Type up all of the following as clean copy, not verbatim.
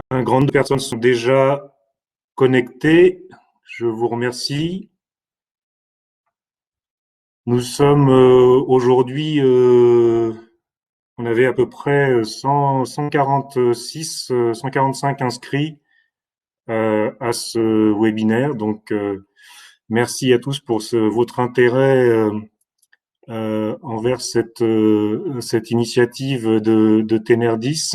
Un grand nombre de personnes sont déjà connectées. Je vous remercie. Nous sommes aujourd'hui, on avait à peu près 100, 146, 145 inscrits à ce webinaire. Donc, merci à tous pour votre intérêt envers cette initiative de Tenerdis.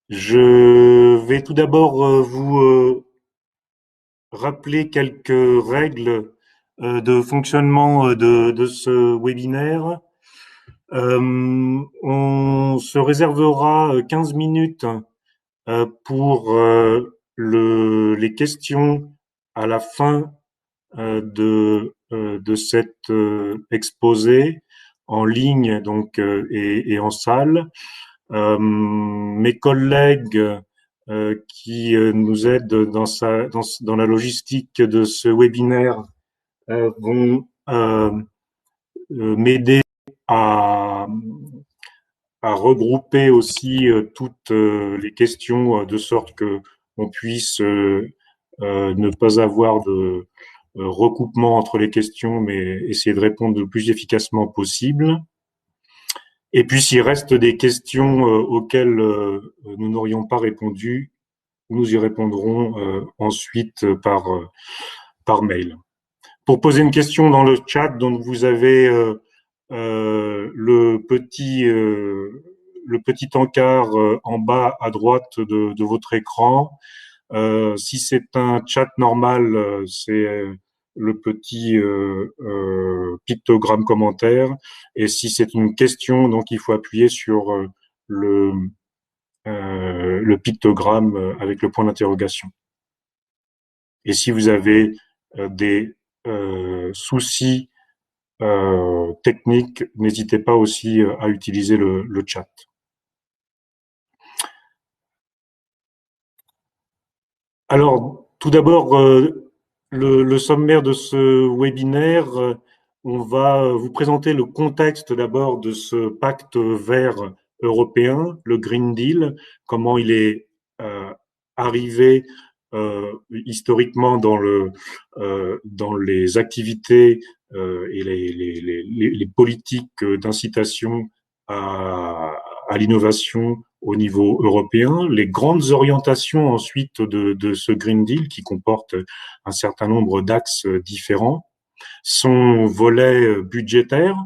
Je vais tout d'abord vous rappeler quelques règles de fonctionnement de ce webinaire. On se réservera 15 minutes pour les questions à la fin de cet exposé en ligne donc et en salle. Mes collègues qui nous aident dans la logistique de ce webinaire vont m'aider à, à regrouper aussi toutes les questions de sorte que on puisse ne pas avoir de recoupement entre les questions, mais essayer de répondre le plus efficacement possible. Et puis, s'il reste des questions auxquelles nous n'aurions pas répondu, nous y répondrons ensuite par mail. Pour poser une question dans le chat, donc vous avez le petit encart en bas à droite de votre écran. Si c'est un chat normal, c'est le petit pictogramme commentaire. Et si c'est une question, donc il faut appuyer sur le, le pictogramme avec le point d'interrogation. Et si vous avez des soucis techniques, n'hésitez pas aussi à utiliser le chat. Alors, tout d'abord, le sommaire de ce webinaire, on va vous présenter le contexte d'abord de ce pacte vert européen, le Green Deal, comment il est arrivé historiquement dans les activités et les politiques d'incitation à l'innovation au niveau européen, les grandes orientations ensuite de ce Green Deal qui comporte un certain nombre d'axes différents, son volet budgétaire,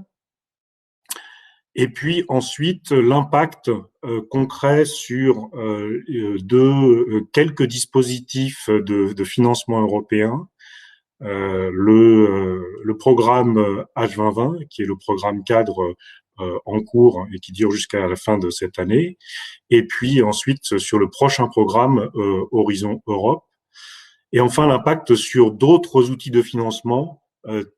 et puis ensuite l'impact concret sur quelques dispositifs de financement européen, le programme H2020, qui est le programme cadre en cours et qui dure jusqu'à la fin de cette année, et puis ensuite sur le prochain programme Horizon Europe, et enfin l'impact sur d'autres outils de financement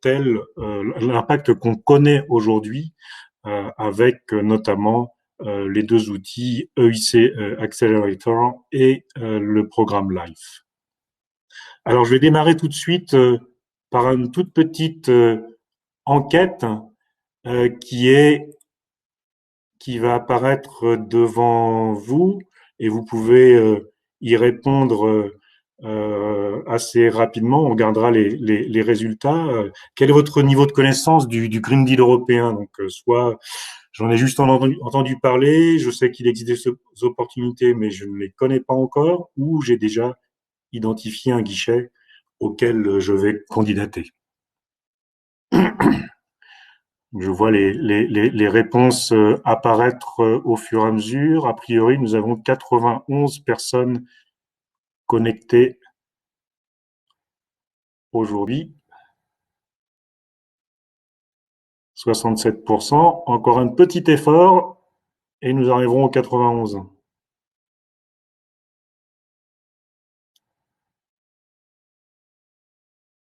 tels l'impact qu'on connaît aujourd'hui avec notamment les deux outils EIC Accelerator et le programme LIFE. Alors, je vais démarrer tout de suite par une toute petite enquête qui va apparaître devant vous et vous pouvez y répondre assez rapidement. On regardera les résultats. Quel est votre niveau de connaissance du Green Deal européen? Donc, soit j'en ai juste entendu parler, je sais qu'il existe des opportunités, mais je ne les connais pas encore, ou j'ai déjà identifié un guichet auquel je vais candidater. Je vois les réponses apparaître au fur et à mesure. A priori, nous avons 91 personnes connectées aujourd'hui. 67%. Encore un petit effort et nous arriverons aux 91.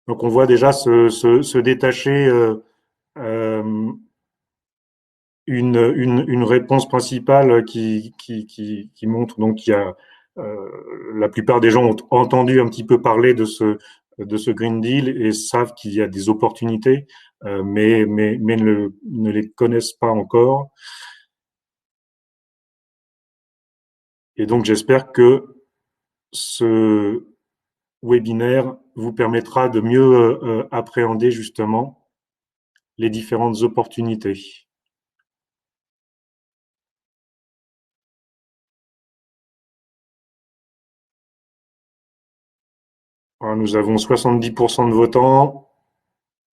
Donc on voit déjà se détacher une réponse principale qui montre donc qu'il y a la plupart des gens ont entendu un petit peu parler de ce Green Deal et savent qu'il y a des opportunités, mais ne les connaissent pas encore. Et donc, j'espère que ce webinaire vous permettra de mieux appréhender justement les différentes opportunités. Alors, nous avons 70% de votants.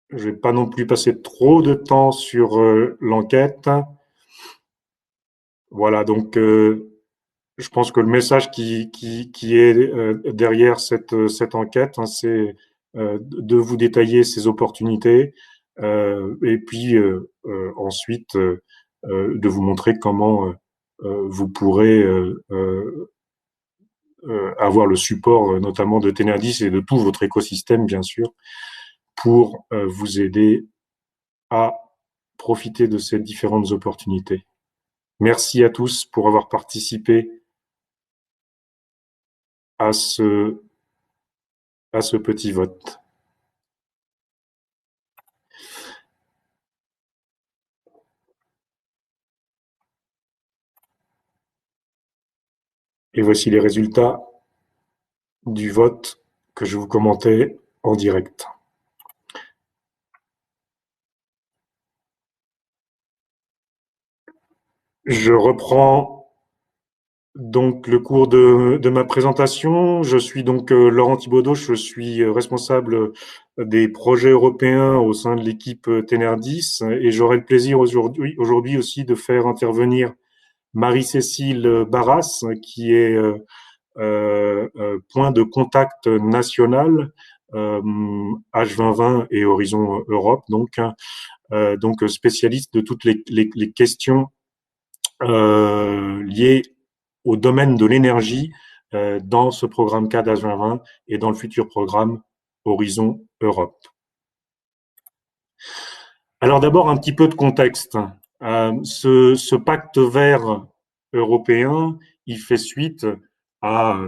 Je vais pas non plus passer trop de temps sur l'enquête. Voilà, donc je pense que le message qui est derrière cette enquête, hein, c'est de vous détailler ces opportunités et puis ensuite de vous montrer comment vous pourrez avoir le support notamment de Tenerdis et de tout votre écosystème, bien sûr, pour vous aider à profiter de ces différentes opportunités. Merci à tous pour avoir participé à ce petit vote. Et voici les résultats du vote que je vous commentais en direct. Je reprends donc le cours de ma présentation. Je suis donc Laurent Thibaudot, je suis responsable des projets européens au sein de l'équipe Tenerdis et j'aurai le plaisir aujourd'hui aussi de faire intervenir Marie-Cécile Barras, qui est point de contact national H2020 et Horizon Europe, donc spécialiste de toutes les questions liées au domaine de l'énergie dans ce programme CAD H2020 et dans le futur programme Horizon Europe. Alors d'abord un petit peu de contexte. Ce pacte vert européen, il fait suite à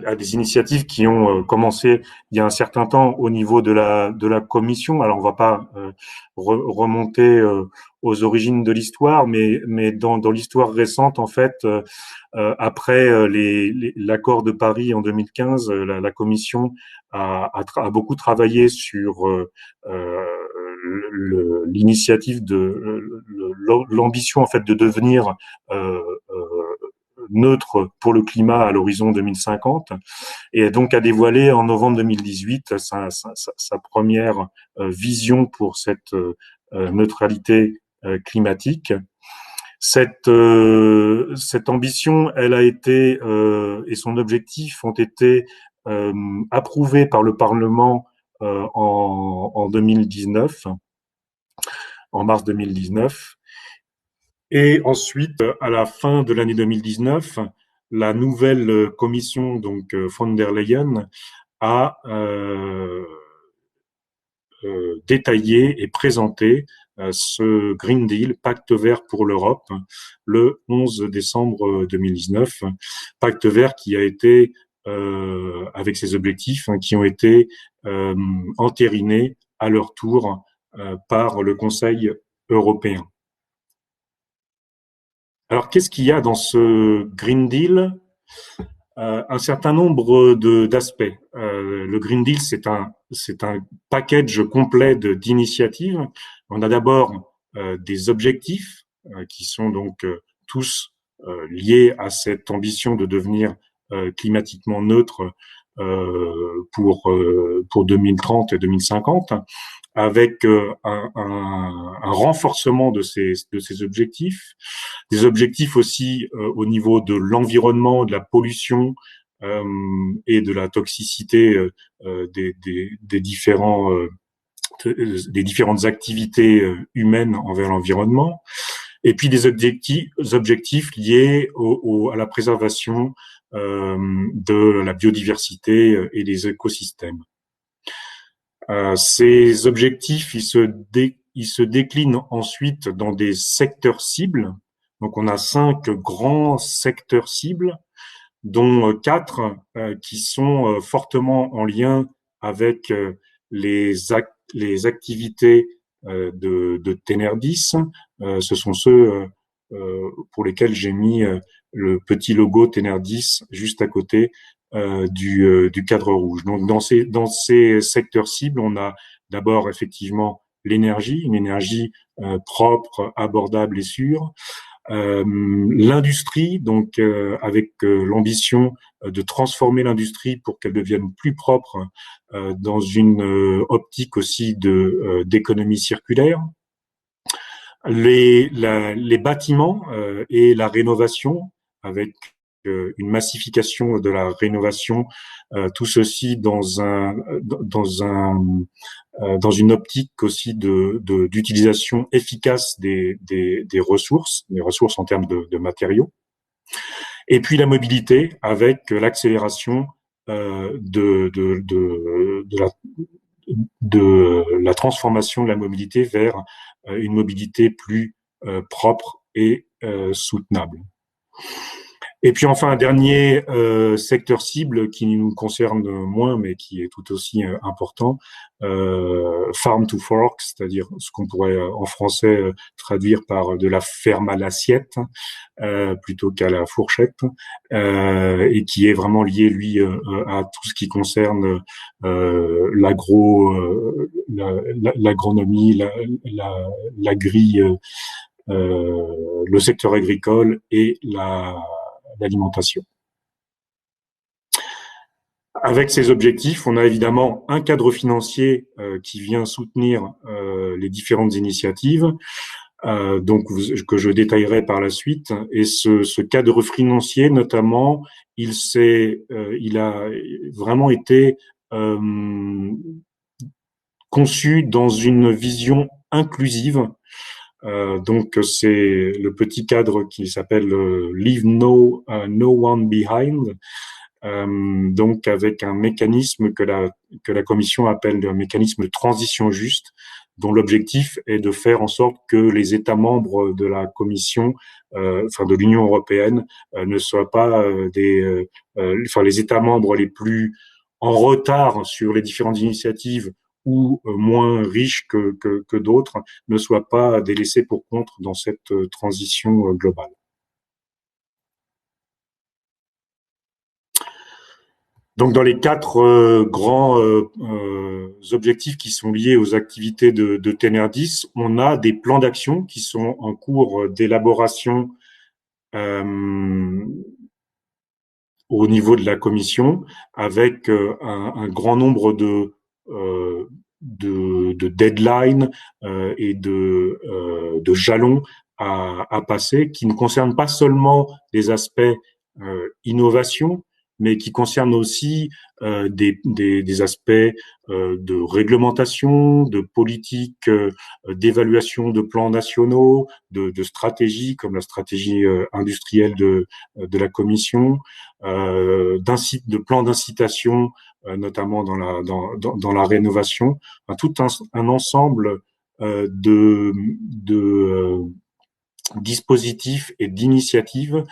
à des initiatives qui ont commencé il y a un certain temps au niveau de la Commission. Alors on va pas remonter aux origines de l'histoire, mais dans l'histoire récente en fait, après l'accord de Paris en 2015, la Commission a beaucoup travaillé sur l'initiative de l'ambition en fait de devenir neutre pour le climat à l'horizon 2050 et donc a dévoilé en novembre 2018 sa première vision pour cette neutralité climatique. Cette ambition, elle a été et son objectif ont été approuvés par le Parlement en 2019, en mars 2019. Et ensuite, à la fin de l'année 2019, la nouvelle commission, donc von der Leyen, a détaillé et présenté ce Green Deal, Pacte vert pour l'Europe, le 11 décembre 2019. Pacte vert qui a été, avec ses objectifs, hein, qui ont été entérinés à leur tour par le Conseil européen. Alors, qu'est-ce qu'il y a dans ce Green Deal? Un certain nombre d'aspects. Le Green Deal, c'est un package complet d'initiatives. On a d'abord des objectifs qui sont donc tous liés à cette ambition de devenir climatiquement neutre pour 2030 et 2050, avec un renforcement de ces objectifs, des objectifs aussi au niveau de l'environnement, de la pollution et de la toxicité des différentes activités humaines envers l'environnement, et puis des objectifs liés à la préservation de la biodiversité et des écosystèmes. Ces objectifs, ils se déclinent ensuite dans des secteurs cibles. Donc, on a 5 grands secteurs cibles, dont 4 qui sont fortement en lien avec les activités de Tenerdis. Ce sont ceux pour lesquels j'ai mis le petit logo Tenerdis juste à côté du cadre rouge. Donc dans ces secteurs cibles, on a d'abord effectivement l'énergie, une énergie propre, abordable et sûre. L'industrie, donc avec l'ambition de transformer l'industrie pour qu'elle devienne plus propre dans une optique aussi de d'économie circulaire. Les bâtiments et la rénovation avec une massification de la rénovation, tout ceci dans une optique aussi d'utilisation efficace des ressources, des ressources en termes de matériaux. Et puis la mobilité avec l'accélération de la transformation de la mobilité vers une mobilité plus propre et soutenable. Et puis enfin un dernier secteur cible qui nous concerne moins mais qui est tout aussi important, farm to fork, c'est-à-dire ce qu'on pourrait en français traduire par de la ferme à l'assiette plutôt qu'à la fourchette, et qui est vraiment lié lui à tout ce qui concerne l'agronomie, l'agri, le secteur agricole et l'alimentation. Avec ces objectifs, on a évidemment un cadre financier qui vient soutenir les différentes initiatives, donc que je détaillerai par la suite. Et ce cadre financier, notamment, il a vraiment été conçu dans une vision inclusive. Donc c'est le petit cadre qui s'appelle Leave No One Behind. Donc avec un mécanisme que la Commission appelle un mécanisme de transition juste, dont l'objectif est de faire en sorte que les États membres de la Commission, enfin de l'Union européenne, ne soient pas les États membres les plus en retard sur les différentes initiatives ou moins riches que d'autres, ne soient pas délaissés pour compte dans cette transition globale. Donc, dans les quatre grands objectifs qui sont liés aux activités de Tenerdis, on a des plans d'action qui sont en cours d'élaboration au niveau de la Commission, avec un grand nombre de deadlines et de jalons à passer, qui ne concernent pas seulement des aspects innovation, mais qui concerne aussi des aspects de réglementation, de politique, d'évaluation de plans nationaux, de stratégies comme la stratégie industrielle de la Commission, de plans d'incitation, notamment dans la rénovation, tout un ensemble de dispositifs et d'initiatives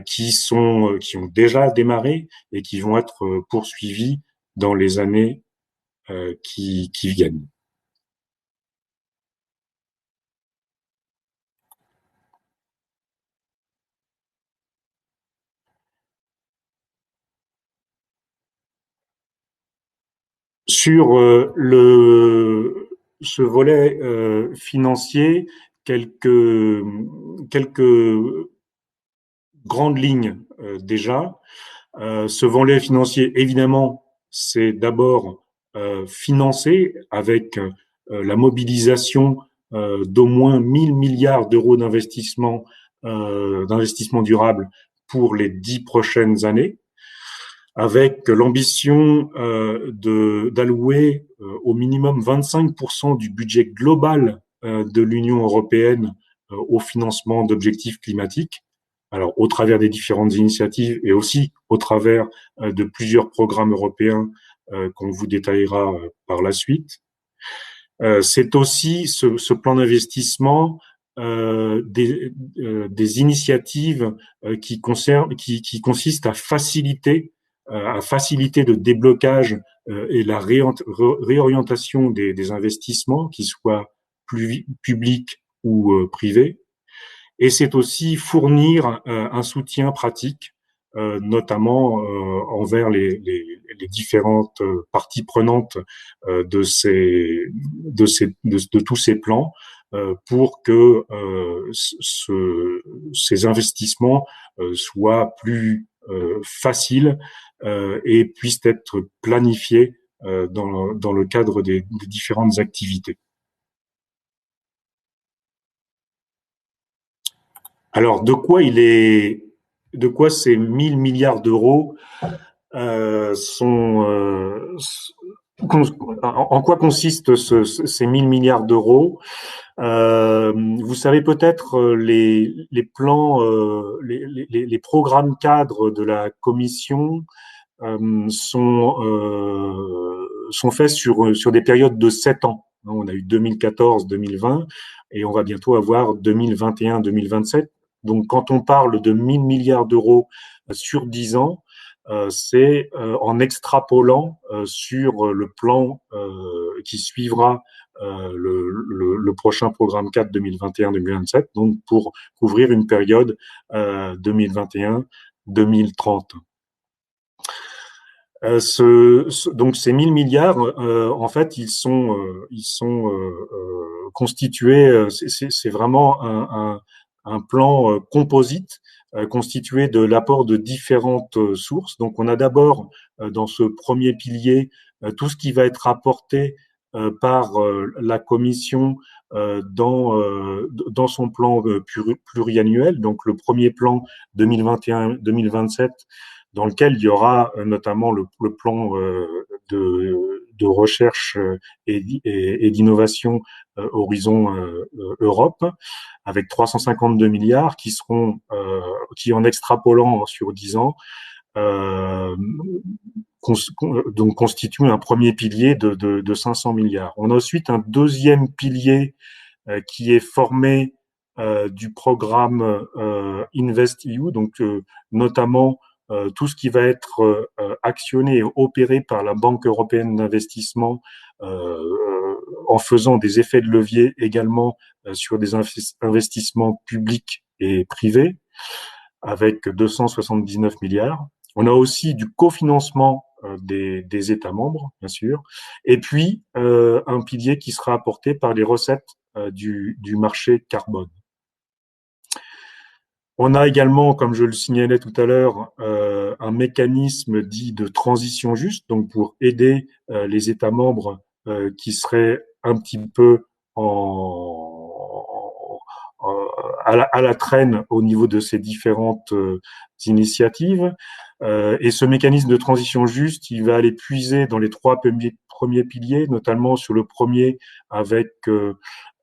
qui ont déjà démarré et qui vont être poursuivis dans les années qui viennent. Sur ce volet financier, quelques grandes lignes déjà. Ce volet financier, évidemment, c'est d'abord financé avec la mobilisation d'au moins 1 000 milliards d'euros d'investissement durable pour les 10 prochaines années, avec l'ambition d'allouer au minimum 25% du budget global de l'Union européenne au financement d'objectifs climatiques. Alors, au travers des différentes initiatives et aussi au travers de plusieurs programmes européens qu'on vous détaillera par la suite. C'est aussi ce plan d'investissement des initiatives qui consistent à faciliter le déblocage et la réorientation des investissements, qu'ils soient publics ou privés, et c'est aussi fournir un soutien pratique, notamment envers les différentes parties prenantes de tous ces plans, pour que ces investissements soient plus faciles et puissent être planifiés dans le cadre des différentes activités. Alors, de quoi ces 1000 milliards d'euros sont, en quoi consistent ces 1000 milliards d'euros? Vous savez peut-être les plans, les programmes cadres de la Commission sont faits sur des périodes de 7 ans. On a eu 2014-2020 et on va bientôt avoir 2021-2027. Donc, quand on parle de 1000 milliards d'euros sur 10 ans, c'est en extrapolant sur le plan qui suivra le prochain programme 4 2021-2027, donc pour couvrir une période 2021-2030. Donc ces 1000 milliards, en fait, ils sont constitués. C'est vraiment un plan composite constitué de l'apport de différentes sources. Donc, on a d'abord dans ce premier pilier tout ce qui va être apporté par la Commission dans son plan pluriannuel. Donc, le premier plan 2021-2027 dans lequel il y aura notamment le plan de recherche et d'innovation Horizon Europe, avec 352 milliards qui en extrapolant sur 10 ans, donc constituent un premier pilier de 500 milliards. On a ensuite un deuxième pilier qui est formé du programme InvestEU, donc notamment tout ce qui va être actionné et opéré par la Banque européenne d'investissement en faisant des effets de levier également sur des investissements publics et privés avec 279 milliards. On a aussi du cofinancement des États membres, bien sûr, et puis un pilier qui sera apporté par les recettes du marché carbone. On a également, comme je le signalais tout à l'heure, un mécanisme dit de transition juste, donc pour aider les États membres qui seraient un petit peu à la traîne au niveau de ces différentes initiatives. Et ce mécanisme de transition juste, il va aller puiser dans les trois premiers piliers, notamment sur le premier avec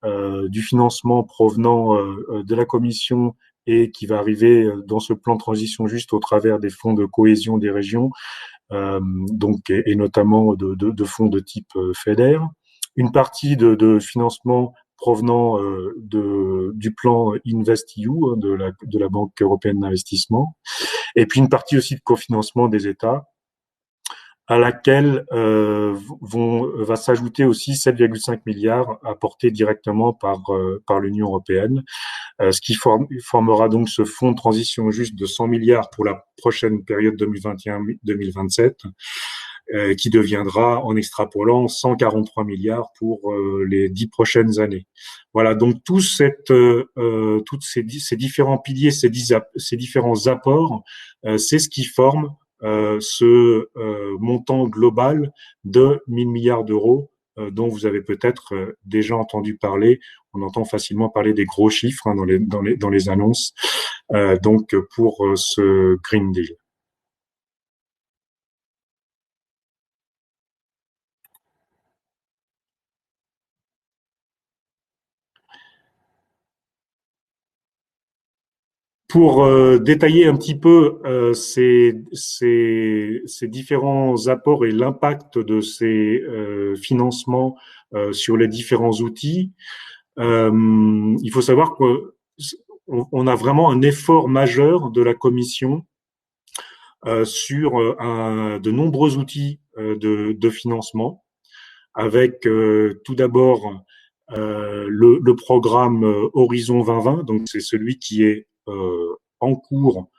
du financement provenant de la Commission et qui va arriver dans ce plan de transition juste au travers des fonds de cohésion des régions, donc et notamment de fonds de type FEDER. Une partie de financement provenant du plan InvestEU de la Banque européenne d'investissement, et puis une partie aussi de cofinancement des États, à laquelle va s'ajouter aussi 7,5 milliards apportés directement par l'Union européenne, ce qui formera donc ce fonds de transition juste de 100 milliards pour la prochaine période 2021-2027, qui deviendra, en extrapolant, 143 milliards pour les 10 prochaines années. Voilà, donc tous ces différents piliers, ces différents apports, c'est ce qui forme ce montant global de 1000 milliards d'euros dont vous avez peut-être déjà entendu parler. On entend facilement parler des gros chiffres hein, dans les annonces, donc pour ce Green Deal. Pour détailler un petit peu ces différents apports et l'impact de ces financements sur les différents outils, il faut savoir qu'on a vraiment un effort majeur de la Commission sur de nombreux outils de financement, avec tout d'abord Le programme Horizon 2020, donc c'est celui qui est en cours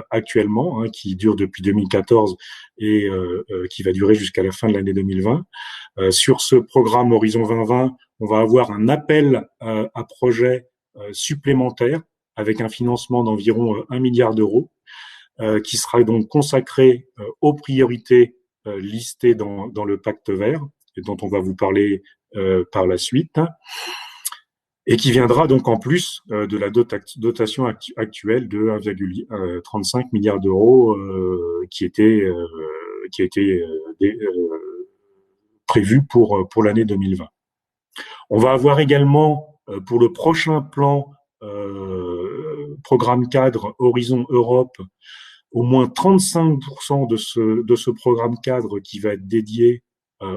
actuellement, hein, qui dure depuis 2014 et qui va durer jusqu'à la fin de l'année 2020. Sur ce programme Horizon 2020, on va avoir un appel à projets supplémentaires avec un financement d'environ 1 milliard d'euros qui sera donc consacré aux priorités listées dans le pacte vert et dont on va vous parler par la suite et qui viendra donc en plus de la dotation actuelle de 1,35 milliard d'euros qui a été prévu pour l'année 2020. On va avoir également pour le prochain plan programme cadre Horizon Europe au moins 35% de ce programme cadre qui va être dédié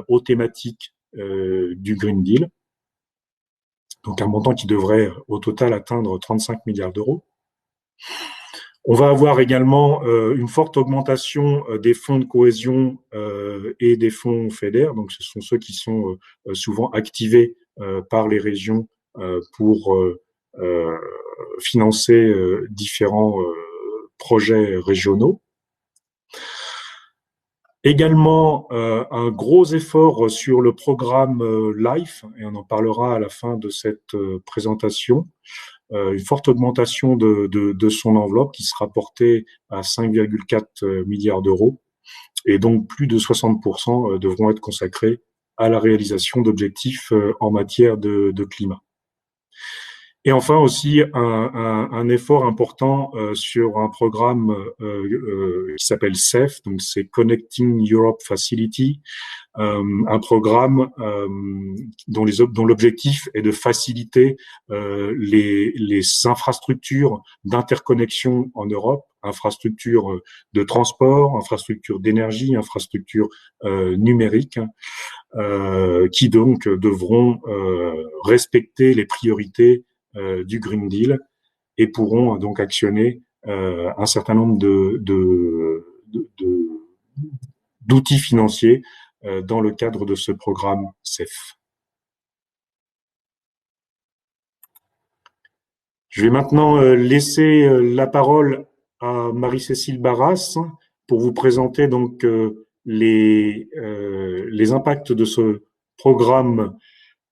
aux thématiques du Green Deal. Donc un montant qui devrait au total atteindre 35 milliards d'euros. On va avoir également une forte augmentation des fonds de cohésion et des fonds FEDER. Donc ce sont ceux qui sont souvent activés par les régions pour financer différents projets régionaux. Également un gros effort sur le programme LIFE, et on en parlera à la fin de cette présentation. Une forte augmentation de son enveloppe qui sera portée à 5,4 milliards d'euros, et donc plus de 60% devront être consacrés à la réalisation d'objectifs en matière de climat. Et enfin aussi un effort important sur un programme qui s'appelle CEF, donc c'est Connecting Europe Facility, un programme dont l'objectif est de faciliter les infrastructures d'interconnexion en Europe, infrastructures de transport, infrastructures d'énergie, infrastructures numériques, qui donc devront respecter les priorités du Green Deal et pourront donc actionner un certain nombre d'outils financiers dans le cadre de ce programme CEF. Je vais maintenant laisser la parole à Marie-Cécile Barras pour vous présenter donc les impacts de ce programme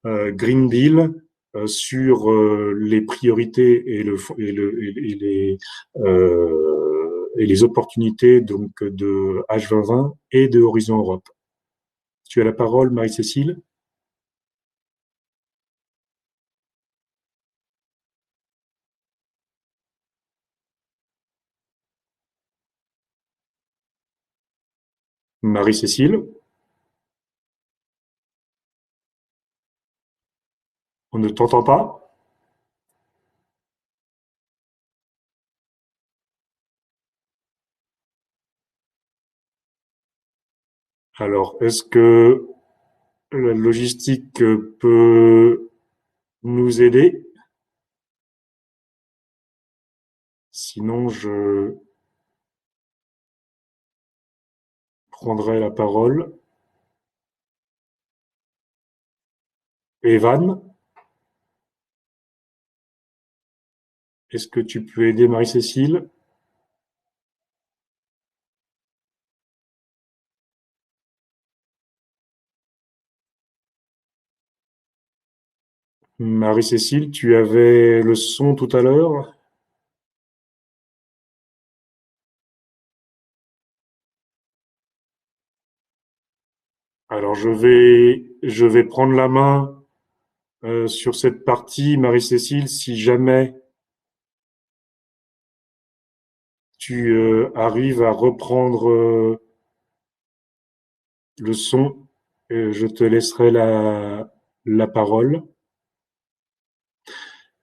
Green Deal sur les priorités et les opportunités donc de H2020 et de Horizon Europe. Tu as la parole, Marie-Cécile. Marie-Cécile, on ne t'entend pas? Alors, est-ce que la logistique peut nous aider? Sinon, je prendrai la parole. Evan, est-ce que tu peux aider Marie-Cécile? Marie-Cécile, tu avais le son tout à l'heure. Alors, je vais prendre la main sur cette partie, Marie-Cécile, si jamais tu arrives à reprendre le son, je te laisserai la parole.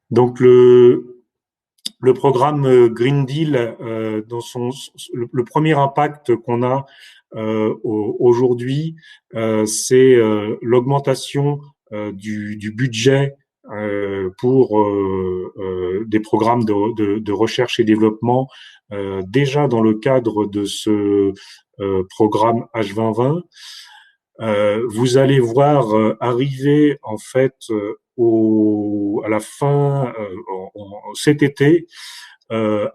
Donc, le programme Green Deal, dans le premier impact qu'on a aujourd'hui, c'est l'augmentation du budget pour des programmes de recherche et développement déjà dans le cadre de ce programme H2020. Vous allez voir arriver en fait à la fin, cet été,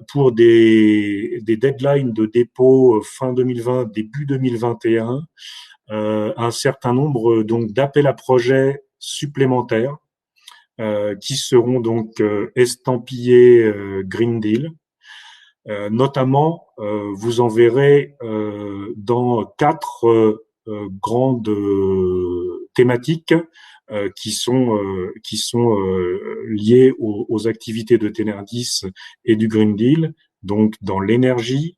pour des deadlines de dépôt fin 2020, début 2021, un certain nombre donc d'appels à projets supplémentaires qui seront donc estampillés Green Deal. Notamment, vous en verrez dans quatre grandes thématiques qui sont liées aux activités de Tenerdis et du Green Deal, donc dans l'énergie,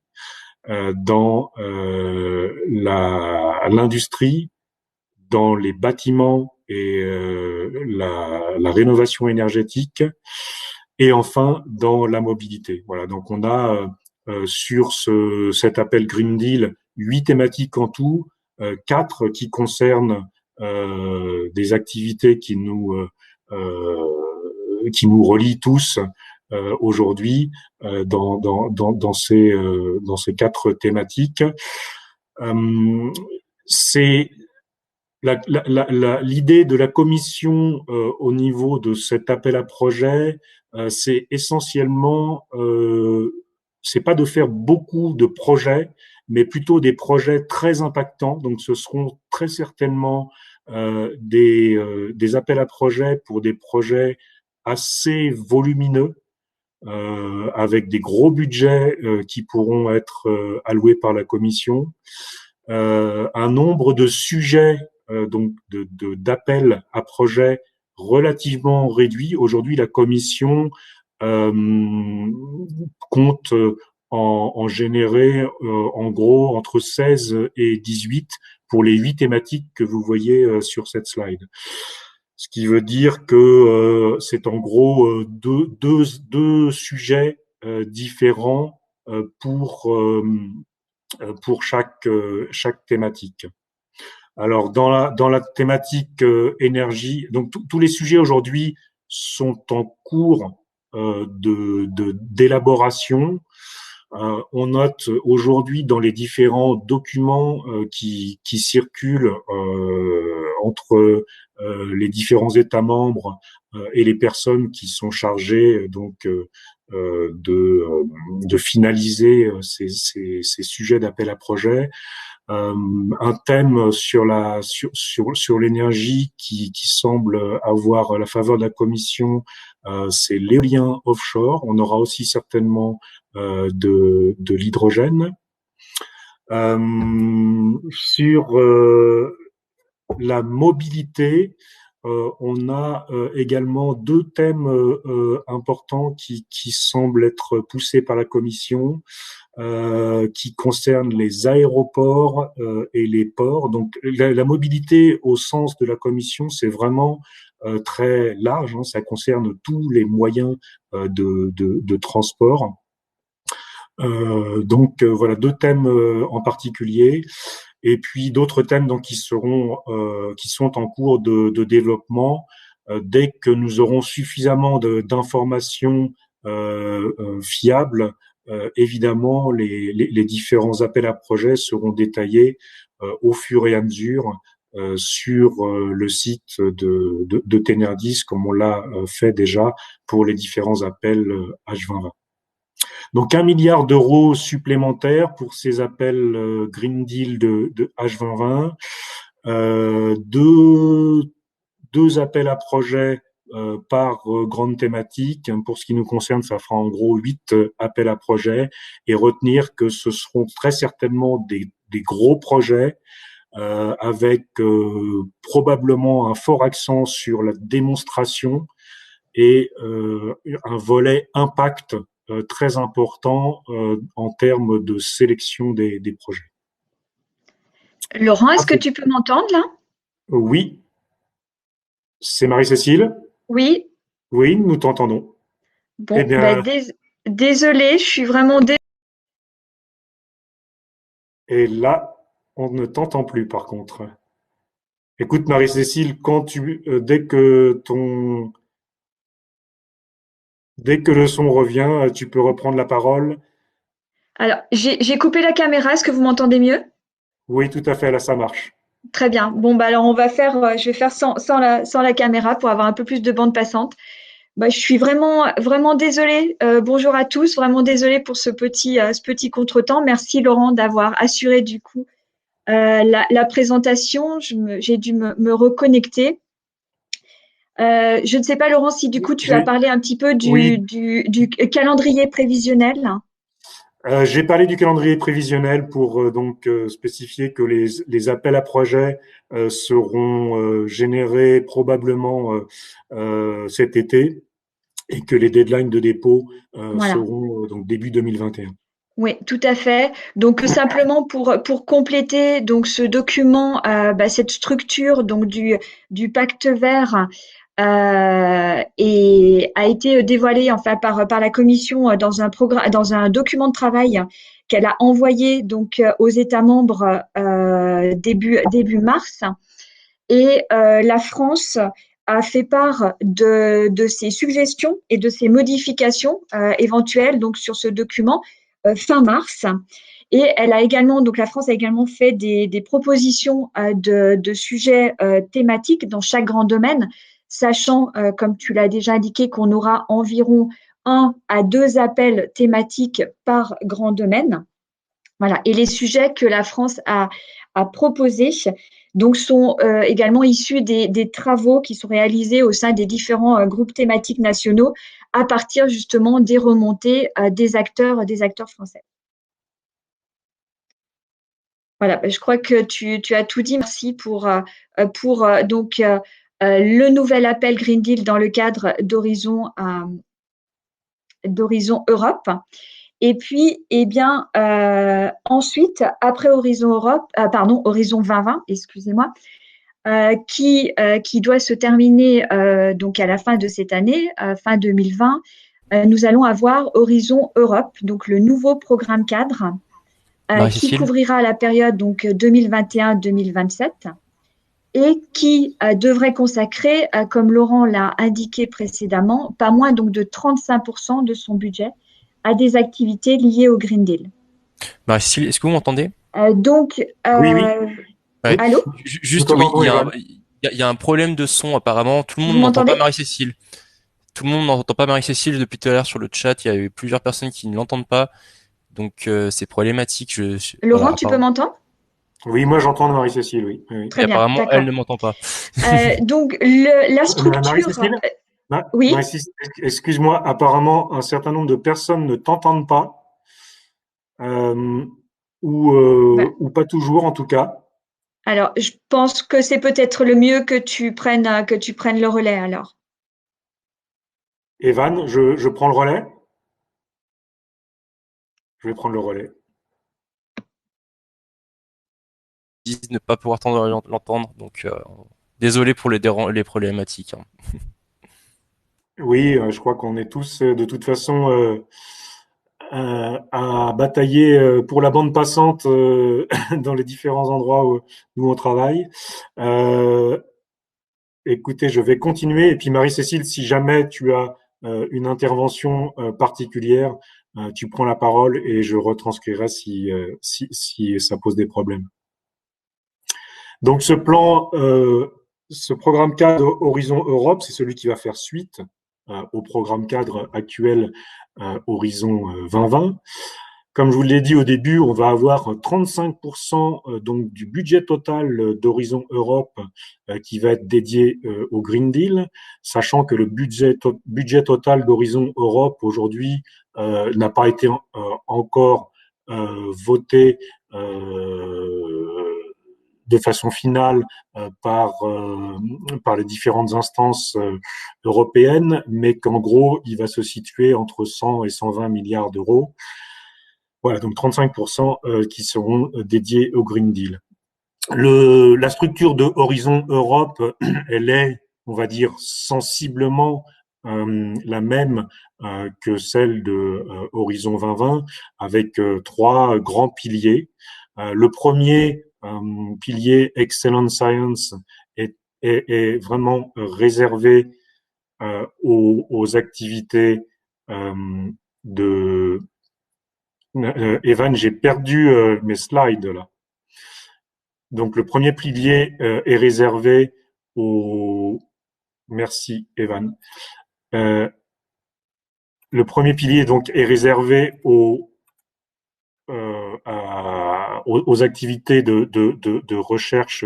dans l'industrie, dans les bâtiments et la rénovation énergétique, et enfin dans la mobilité. Voilà, donc on a sur cet appel Green Deal 8 thématiques en tout, 4 qui concernent des activités qui nous relient tous aujourd'hui dans ces 4 thématiques. C'est l'idée de la commission au niveau de cet appel à projet, c'est essentiellement, c'est pas de faire beaucoup de projets, mais plutôt des projets très impactants. Donc, ce seront très certainement des appels à projets pour des projets assez volumineux, avec des gros budgets qui pourront être alloués par la commission. Un nombre de sujets donc d'appels à projets relativement réduit. Aujourd'hui, la commission compte en générer en gros entre 16 et 18 pour les 8 thématiques que vous voyez sur cette slide. Ce qui veut dire que c'est en gros deux sujets différents pour chaque thématique. Alors dans la thématique énergie, donc tous les sujets aujourd'hui sont en cours d'élaboration. On note aujourd'hui dans les différents documents qui circulent entre les différents États membres et les personnes qui sont chargées donc de finaliser ces sujets d'appel à projet. Un thème sur l'énergie qui semble avoir la faveur de la commission, c'est l'éolien offshore. On aura aussi certainement de l'hydrogène. Sur la mobilité, on a également deux thèmes importants qui semblent être poussés par la commission, qui concernent les aéroports et les ports. Donc la mobilité au sens de la commission, c'est vraiment très large, hein, ça concerne tous les moyens de transport. Donc voilà deux thèmes en particulier, et puis d'autres thèmes donc qui sont en cours de développement. Dès que nous aurons suffisamment d'informations fiables, évidemment les différents appels à projets seront détaillés au fur et à mesure sur le site de Tenerdis, comme on l'a fait déjà pour les différents appels H2020. Donc 1 milliard d'euros supplémentaires pour ces appels Green Deal de H2020, deux appels à projets par grande thématique. Pour ce qui nous concerne, ça fera en gros 8 appels à projets, et retenir que ce seront très certainement des gros projets avec probablement un fort accent sur la démonstration et un volet impact très important en termes de sélection des projets. Laurent, est-ce que tu peux m'entendre là? Oui, c'est Marie-Cécile. Oui. Oui, nous t'entendons. Eh Bon, bien, désolée, je suis vraiment et là, on ne t'entend plus par contre. Écoute, Marie-Cécile, dès que le son revient, tu peux reprendre la parole. Alors, j'ai coupé la caméra, est-ce que vous m'entendez mieux? Oui, tout à fait, là, ça marche. Très bien. Bon, bah alors on va faire, je vais faire sans la caméra pour avoir un peu plus de bande passante. Bah, je suis vraiment désolée. Bonjour à tous. Vraiment désolée pour ce petit contretemps. Merci Laurent d'avoir assuré du coup la présentation. J'ai dû me reconnecter. Je ne sais pas, Laurent, si du coup tu as J'ai- parlé un petit peu Oui, du calendrier prévisionnel. j'ai parlé du calendrier prévisionnel pour spécifier que les appels à projets seront générés probablement cet été et que les deadlines de dépôt Voilà. seront donc début 2021. Oui, tout à fait. Donc simplement pour compléter donc ce document, cette structure donc du pacte vert et a été dévoilée enfin par la Commission dans un programme dans un document de travail qu'elle a envoyé donc aux États membres début mars et la France a fait part de ses suggestions et de ses modifications éventuelles donc sur ce document fin mars. Et elle a également, donc la France a également fait des propositions de sujets thématiques dans chaque grand domaine, sachant, comme tu l'as déjà indiqué, qu'on aura environ 1 à 2 appels thématiques par grand domaine. Voilà. Et les sujets que la France a proposés donc sont également issus des travaux qui sont réalisés au sein des différents groupes thématiques nationaux à partir justement des remontées des acteurs français. Voilà, je crois que tu as tout dit. Merci pour le nouvel appel Green Deal dans le cadre d'Horizon Europe. Et puis, eh bien, ensuite, après Horizon Europe, pardon, Horizon 2020, excusez-moi, qui doit se terminer donc à la fin de cette année, fin 2020, nous allons avoir Horizon Europe, donc le nouveau programme cadre qui Marie-Cécile? couvrira la période donc 2021-2027 et qui devrait consacrer, comme Laurent l'a indiqué précédemment, pas moins donc de 35% de son budget à des activités liées au Green Deal. Marie-Cécile, est-ce que vous m'entendez? Donc, Oui, oui, Ouais. oui, allô, nous Juste, oui, t'entendons, Evan. il y a un problème de son apparemment. Tout le vous monde n'entend pas m'entendez? Marie-Cécile. Tout le monde n'entend pas Marie-Cécile depuis tout à l'heure sur le chat. Il y a eu plusieurs personnes qui ne l'entendent pas. Donc c'est problématique. Voilà, Laurent, tu peux m'entendre? Oui, moi j'entends Marie-Cécile, oui. Oui, oui. et Très bien, apparemment, elle d'accord. ne m'entend pas. Donc, la structure, Marie-Cécile? oui. Marie-Cécile, excuse-moi, apparemment un certain nombre de personnes ne t'entendent pas, euh, Bah, ou pas toujours en tout cas. alors, je pense que c'est peut-être le mieux que tu prennes le relais alors. Evan, je prends le relais. Je vais prendre le relais. Ils disent ne pas pouvoir l'entendre. Donc désolé pour les problématiques, hein. Oui, je crois qu'on est tous de toute façon à batailler pour la bande passante dans les différents endroits où on travaille. Euh, Écoutez, je vais continuer. Et puis Marie-Cécile, si jamais tu as une intervention particulière, tu prends la parole et je retranscrirai si ça pose des problèmes. Donc ce programme cadre Horizon Europe, c'est celui qui va faire suite au programme cadre actuel Horizon 2020. Comme je vous l'ai dit au début, on va avoir 35% donc du budget total d'Horizon Europe qui va être dédié au Green Deal, sachant que le budget total d'Horizon Europe aujourd'hui n'a pas été encore voté de façon finale par les différentes instances européennes, mais qu'en gros, il va se situer entre 100 et 120 milliards d'euros. Voilà, donc 35% qui seront dédiés au Green Deal. La structure de Horizon Europe, elle est, on va dire, sensiblement la même que celle de Horizon 2020, avec 3 grands piliers. Le premier pilier, Excellent Science, est vraiment réservé aux activités de... Evan, j'ai perdu mes slides là. Donc le premier pilier est réservé au... Merci Evan. Le premier pilier donc est réservé aux activités de recherche,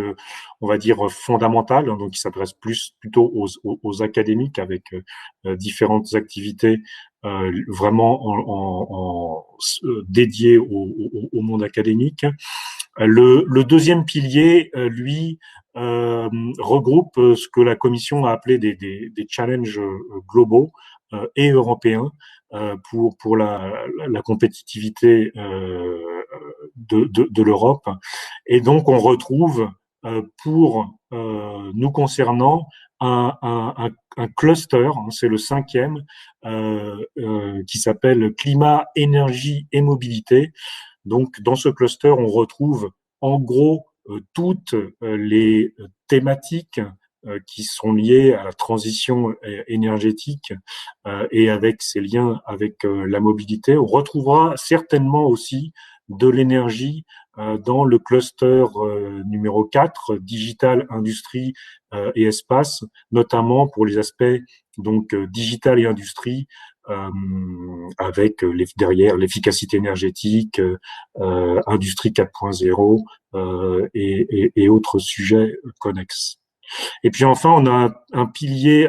on va dire fondamentales, donc qui s'adressent plutôt aux académiques avec différentes activités vraiment dédiées au monde académique. Le deuxième pilier, lui, regroupe ce que la Commission a appelé des challenges globaux et européens pour la compétitivité de l'Europe. Et donc, on retrouve pour nous concernant un cluster, c'est le 5e, qui s'appelle climat, énergie et mobilité. Donc, dans ce cluster, on retrouve en gros toutes les thématiques qui sont liées à la transition énergétique et avec ses liens avec la mobilité. On retrouvera certainement aussi de l'énergie dans le cluster numéro 4, digital, industrie et espace, notamment pour les aspects donc digital et industrie, avec derrière l'efficacité énergétique, industrie 4.0 et autres sujets connexes. Et puis enfin, on a un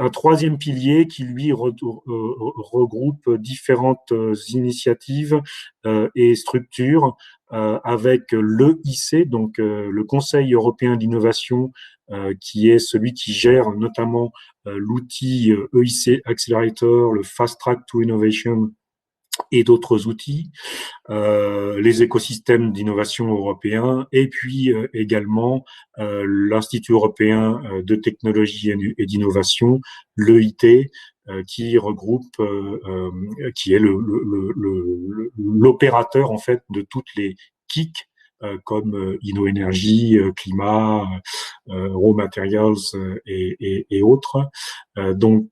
troisième pilier qui lui regroupe différentes initiatives et structures avec l'EIC, donc le Conseil européen d'innovation, qui est celui qui gère notamment l'outil EIC Accelerator, le Fast Track to Innovation et d'autres outils, les écosystèmes d'innovation européens et puis également l'Institut européen de technologie et d'innovation, l'EIT, qui regroupe, qui est l'opérateur en fait de toutes les KIC comme InnoEnergie, Climat, Raw Materials et autres. Donc,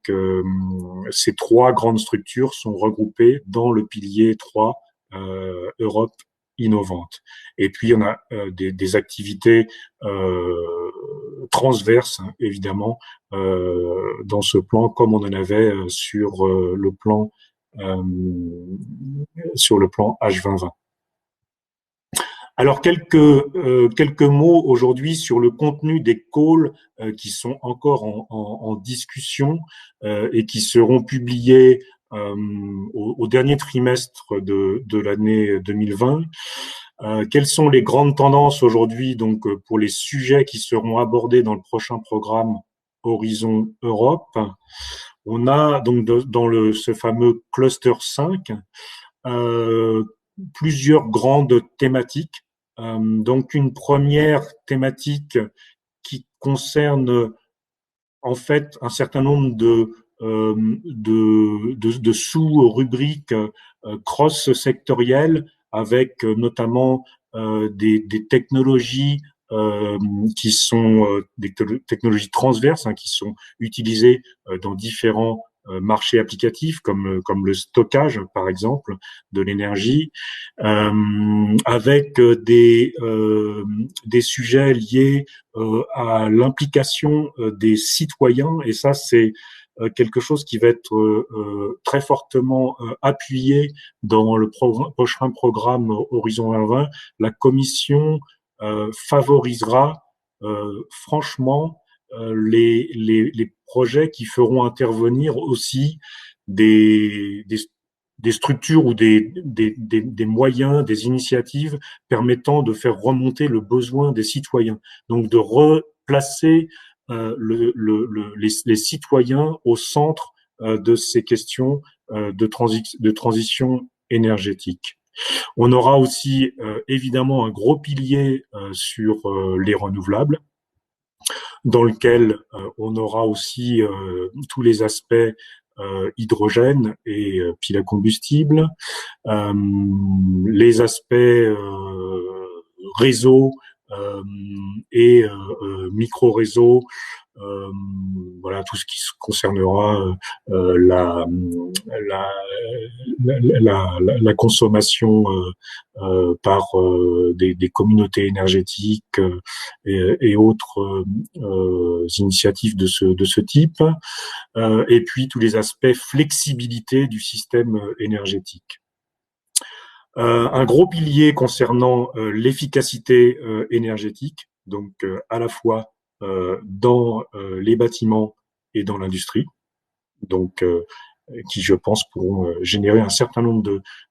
ces trois grandes structures sont regroupées dans le pilier 3 Europe innovante. Et puis, on a des activités transverses, hein, évidemment, dans ce plan, comme on en avait sur le plan H2020. Alors quelques mots aujourd'hui sur le contenu des calls qui sont encore en discussion et qui seront publiés au dernier trimestre de l'année 2020. Quelles sont les grandes tendances aujourd'hui donc pour les sujets qui seront abordés dans le prochain programme Horizon Europe? On a donc dans ce fameux cluster 5 plusieurs grandes thématiques. Donc une première thématique qui concerne en fait un certain nombre de sous-rubriques cross-sectorielles avec notamment des technologies qui sont des technologies transverses, hein, qui sont utilisées dans différents marchés applicatifs comme le stockage par exemple de l'énergie, avec des sujets liés à l'implication des citoyens, et ça c'est quelque chose qui va être très fortement appuyé dans le prochain programme Horizon 2020. La Commission favorisera franchement les projets qui feront intervenir aussi des structures ou des moyens, des initiatives permettant de faire remonter le besoin des citoyens. Donc de replacer les citoyens au centre de ces questions de transition énergétique. On aura aussi évidemment un gros pilier sur les renouvelables, dans lequel on aura aussi tous les aspects hydrogène et piles à combustible, les aspects réseau et micro-réseau, voilà, tout ce qui concernera la, la, la consommation par des communautés énergétiques et autres initiatives de ce type, et puis tous les aspects flexibilité du système énergétique. Un gros pilier concernant l'efficacité énergétique, donc à la fois dans les bâtiments et dans l'industrie, donc qui, je pense, pourront générer un certain nombre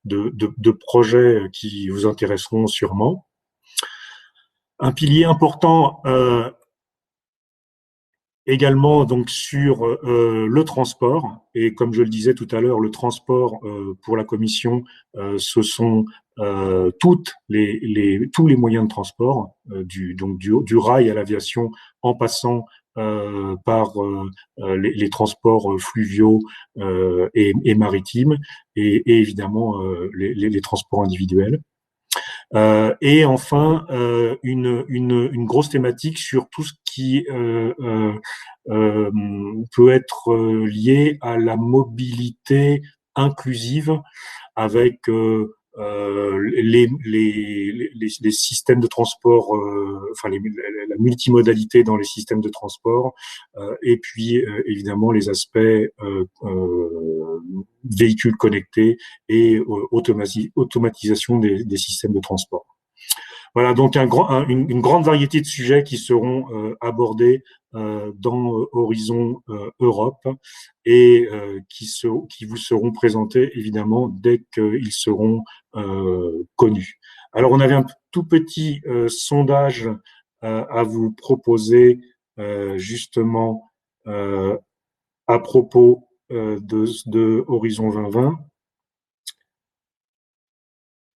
de projets qui vous intéresseront sûrement. Un pilier important également donc sur le transport, et comme je le disais tout à l'heure, le transport pour la Commission, ce sont tous les moyens de transport, du rail à l'aviation, en passant par les transports fluviaux et maritimes, et évidemment les transports individuels. Et enfin, une grosse thématique sur tout ce qui peut être lié à la mobilité inclusive, avec les systèmes de transport, enfin la multimodalité dans les systèmes de transport, et puis évidemment les aspects véhicules connectés et automatisation des systèmes de transport. Voilà, donc une grande variété de sujets qui seront abordés dans Horizon Europe, et qui vous seront présentés évidemment dès qu'ils seront connus. Alors, on avait un tout petit sondage à vous proposer justement à propos de Horizon 2020.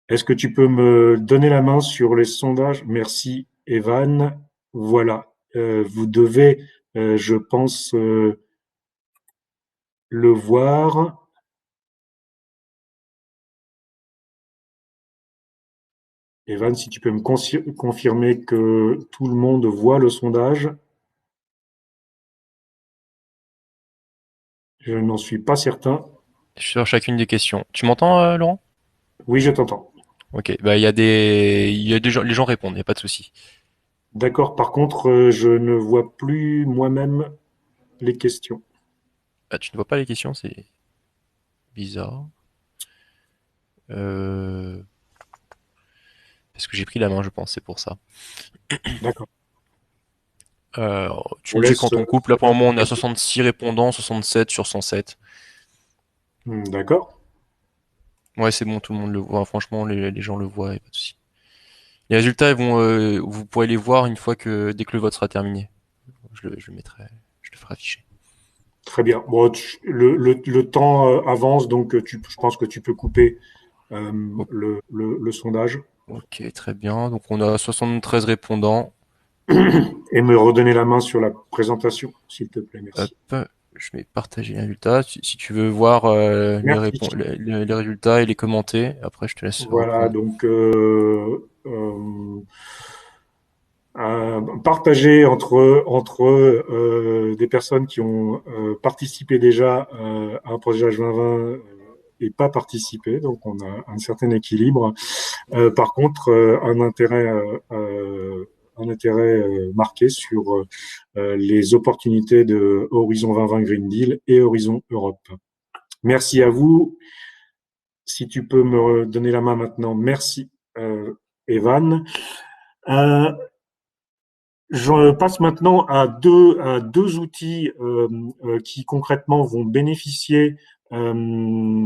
Est-ce que tu peux me donner la main sur les sondages? Merci, Evan. Voilà. Vous devez, je pense, le voir. Evan, si tu peux me confirmer que tout le monde voit le sondage. Je n'en suis pas certain. Sur chacune des questions. Tu m'entends, Laurent? Oui, je t'entends. Ok, bah il y a des gens, les gens répondent, il n'y a pas de souci. D'accord. Par contre, je ne vois plus moi-même les questions. Ah, tu ne vois pas les questions, c'est bizarre. Euh, Parce que j'ai pris la main, je pense, c'est pour ça. D'accord. Euh, Tu On me dis laisse. quand on coupe. Là, pour le moment, on est à 66 répondants, 67 sur 107. D'accord. Ouais, c'est bon, tout le monde le voit. Franchement, les gens le voient, y a pas de souci. Les résultats, vous pourrez les voir une fois dès que le vote sera terminé. Je le mettrai, je le ferai afficher. Très bien. Bon, le temps avance, donc je pense que tu peux couper O- le sondage Ok, très bien. Donc, on a 73 répondants. et me redonner la main sur la présentation, s'il te plaît. Hop, Merci. je vais partager les résultats. Si tu veux voir Merci. les résultats et les commenter, après je te laisse Voilà, reprendre. donc partager entre des personnes qui ont participé déjà à un projet H2020 et pas participé, donc on a un certain équilibre. Par contre, un intérêt marqué sur les opportunités de Horizon 2020 Green Deal et Horizon Europe. Merci à vous. Si tu peux me donner la main maintenant, merci Evan. Euh, Je passe maintenant à deux outils qui concrètement vont bénéficier d'un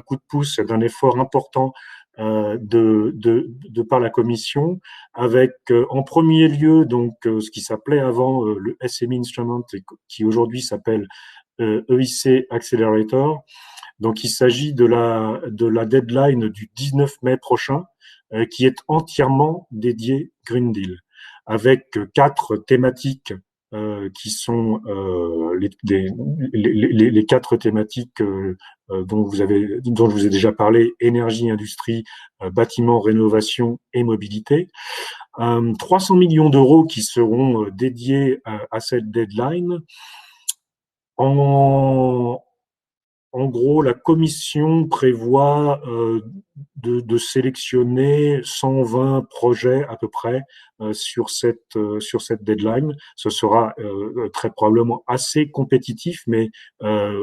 coup de pouce, d'un effort important de par la Commission, avec en premier lieu donc ce qui s'appelait avant le SME Instrument, qui aujourd'hui s'appelle EIC Accelerator. Donc il s'agit de la deadline du 19 mai prochain, qui est entièrement dédié Green Deal, avec quatre thématiques qui sont les quatre thématiques dont je vous ai déjà parlé: énergie, industrie, bâtiment, rénovation et mobilité. 300 millions d'euros qui seront dédiés à cette deadline. En gros, la commission prévoit de sélectionner 120 projets à peu près sur cette deadline. Ce sera très probablement assez compétitif, mais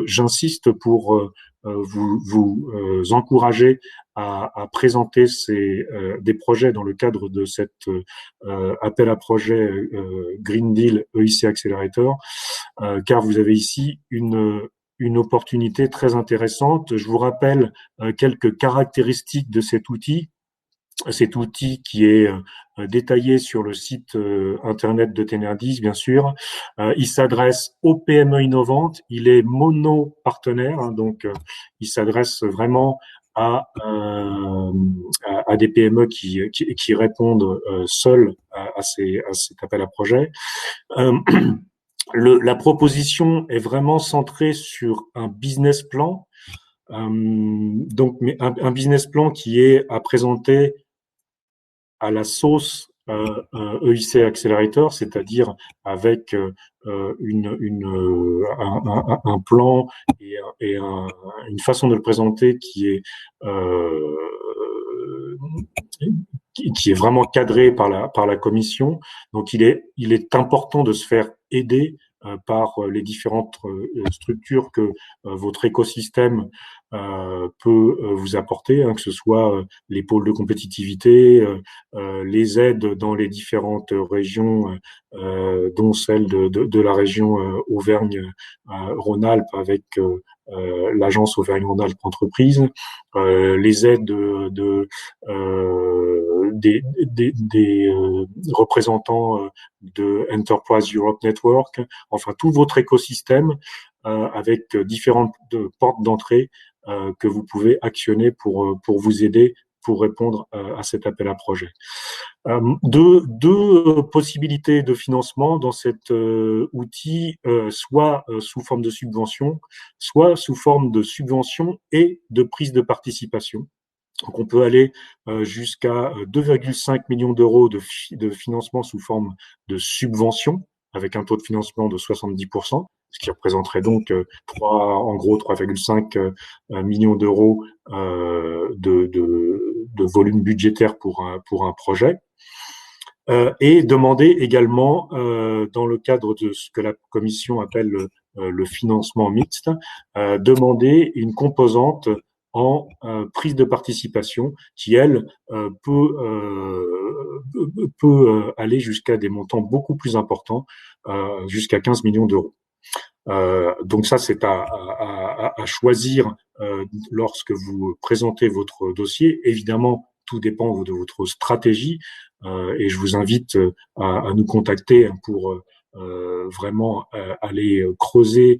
j'insiste pour vous encourager à présenter des projets dans le cadre de cet appel à projet Green Deal EIC Accelerator, car vous avez ici une opportunité très intéressante. Je vous rappelle quelques caractéristiques de cet outil. Cet outil qui est détaillé sur le site internet de Tenerdis, bien sûr. Il s'adresse aux PME innovantes. Il est mono-partenaire, hein, donc il s'adresse vraiment à des PME qui répondent seules à cet appel à projet. La proposition est vraiment centrée sur un business plan, donc un business plan qui est à présenter à la sauce EIC Accelerator, c'est-à-dire avec un plan et une façon de le présenter qui est vraiment cadré par la commission. Donc il est important de se faire aider par les différentes structures que votre écosystème peut vous apporter, hein, que ce soit les pôles de compétitivité, les aides dans les différentes régions, dont celle de la région Auvergne-Rhône-Alpes avec l'agence Auvergne-Rhône-Alpes Entreprises, les aides des représentants de Enterprise Europe Network, enfin tout votre écosystème avec différentes portes d'entrée que vous pouvez actionner pour vous aider pour répondre à cet appel à projet. Deux possibilités de financement dans cet outil, soit sous forme de subvention, soit sous forme de subvention et de prise de participation. Donc on peut aller jusqu'à 2,5 millions d'euros de financement sous forme de subvention, avec un taux de financement de 70%, ce qui représenterait donc en gros 3,5 millions d'euros de volume budgétaire pour un projet. Et demander également, dans le cadre de ce que la commission appelle le financement mixte, demander une composante en prise de participation qui, elle, peut aller jusqu'à des montants beaucoup plus importants, jusqu'à 15 millions d'euros. Donc ça, c'est à choisir lorsque vous présentez votre dossier. Évidemment, tout dépend de votre stratégie et je vous invite à nous contacter pour vraiment aller creuser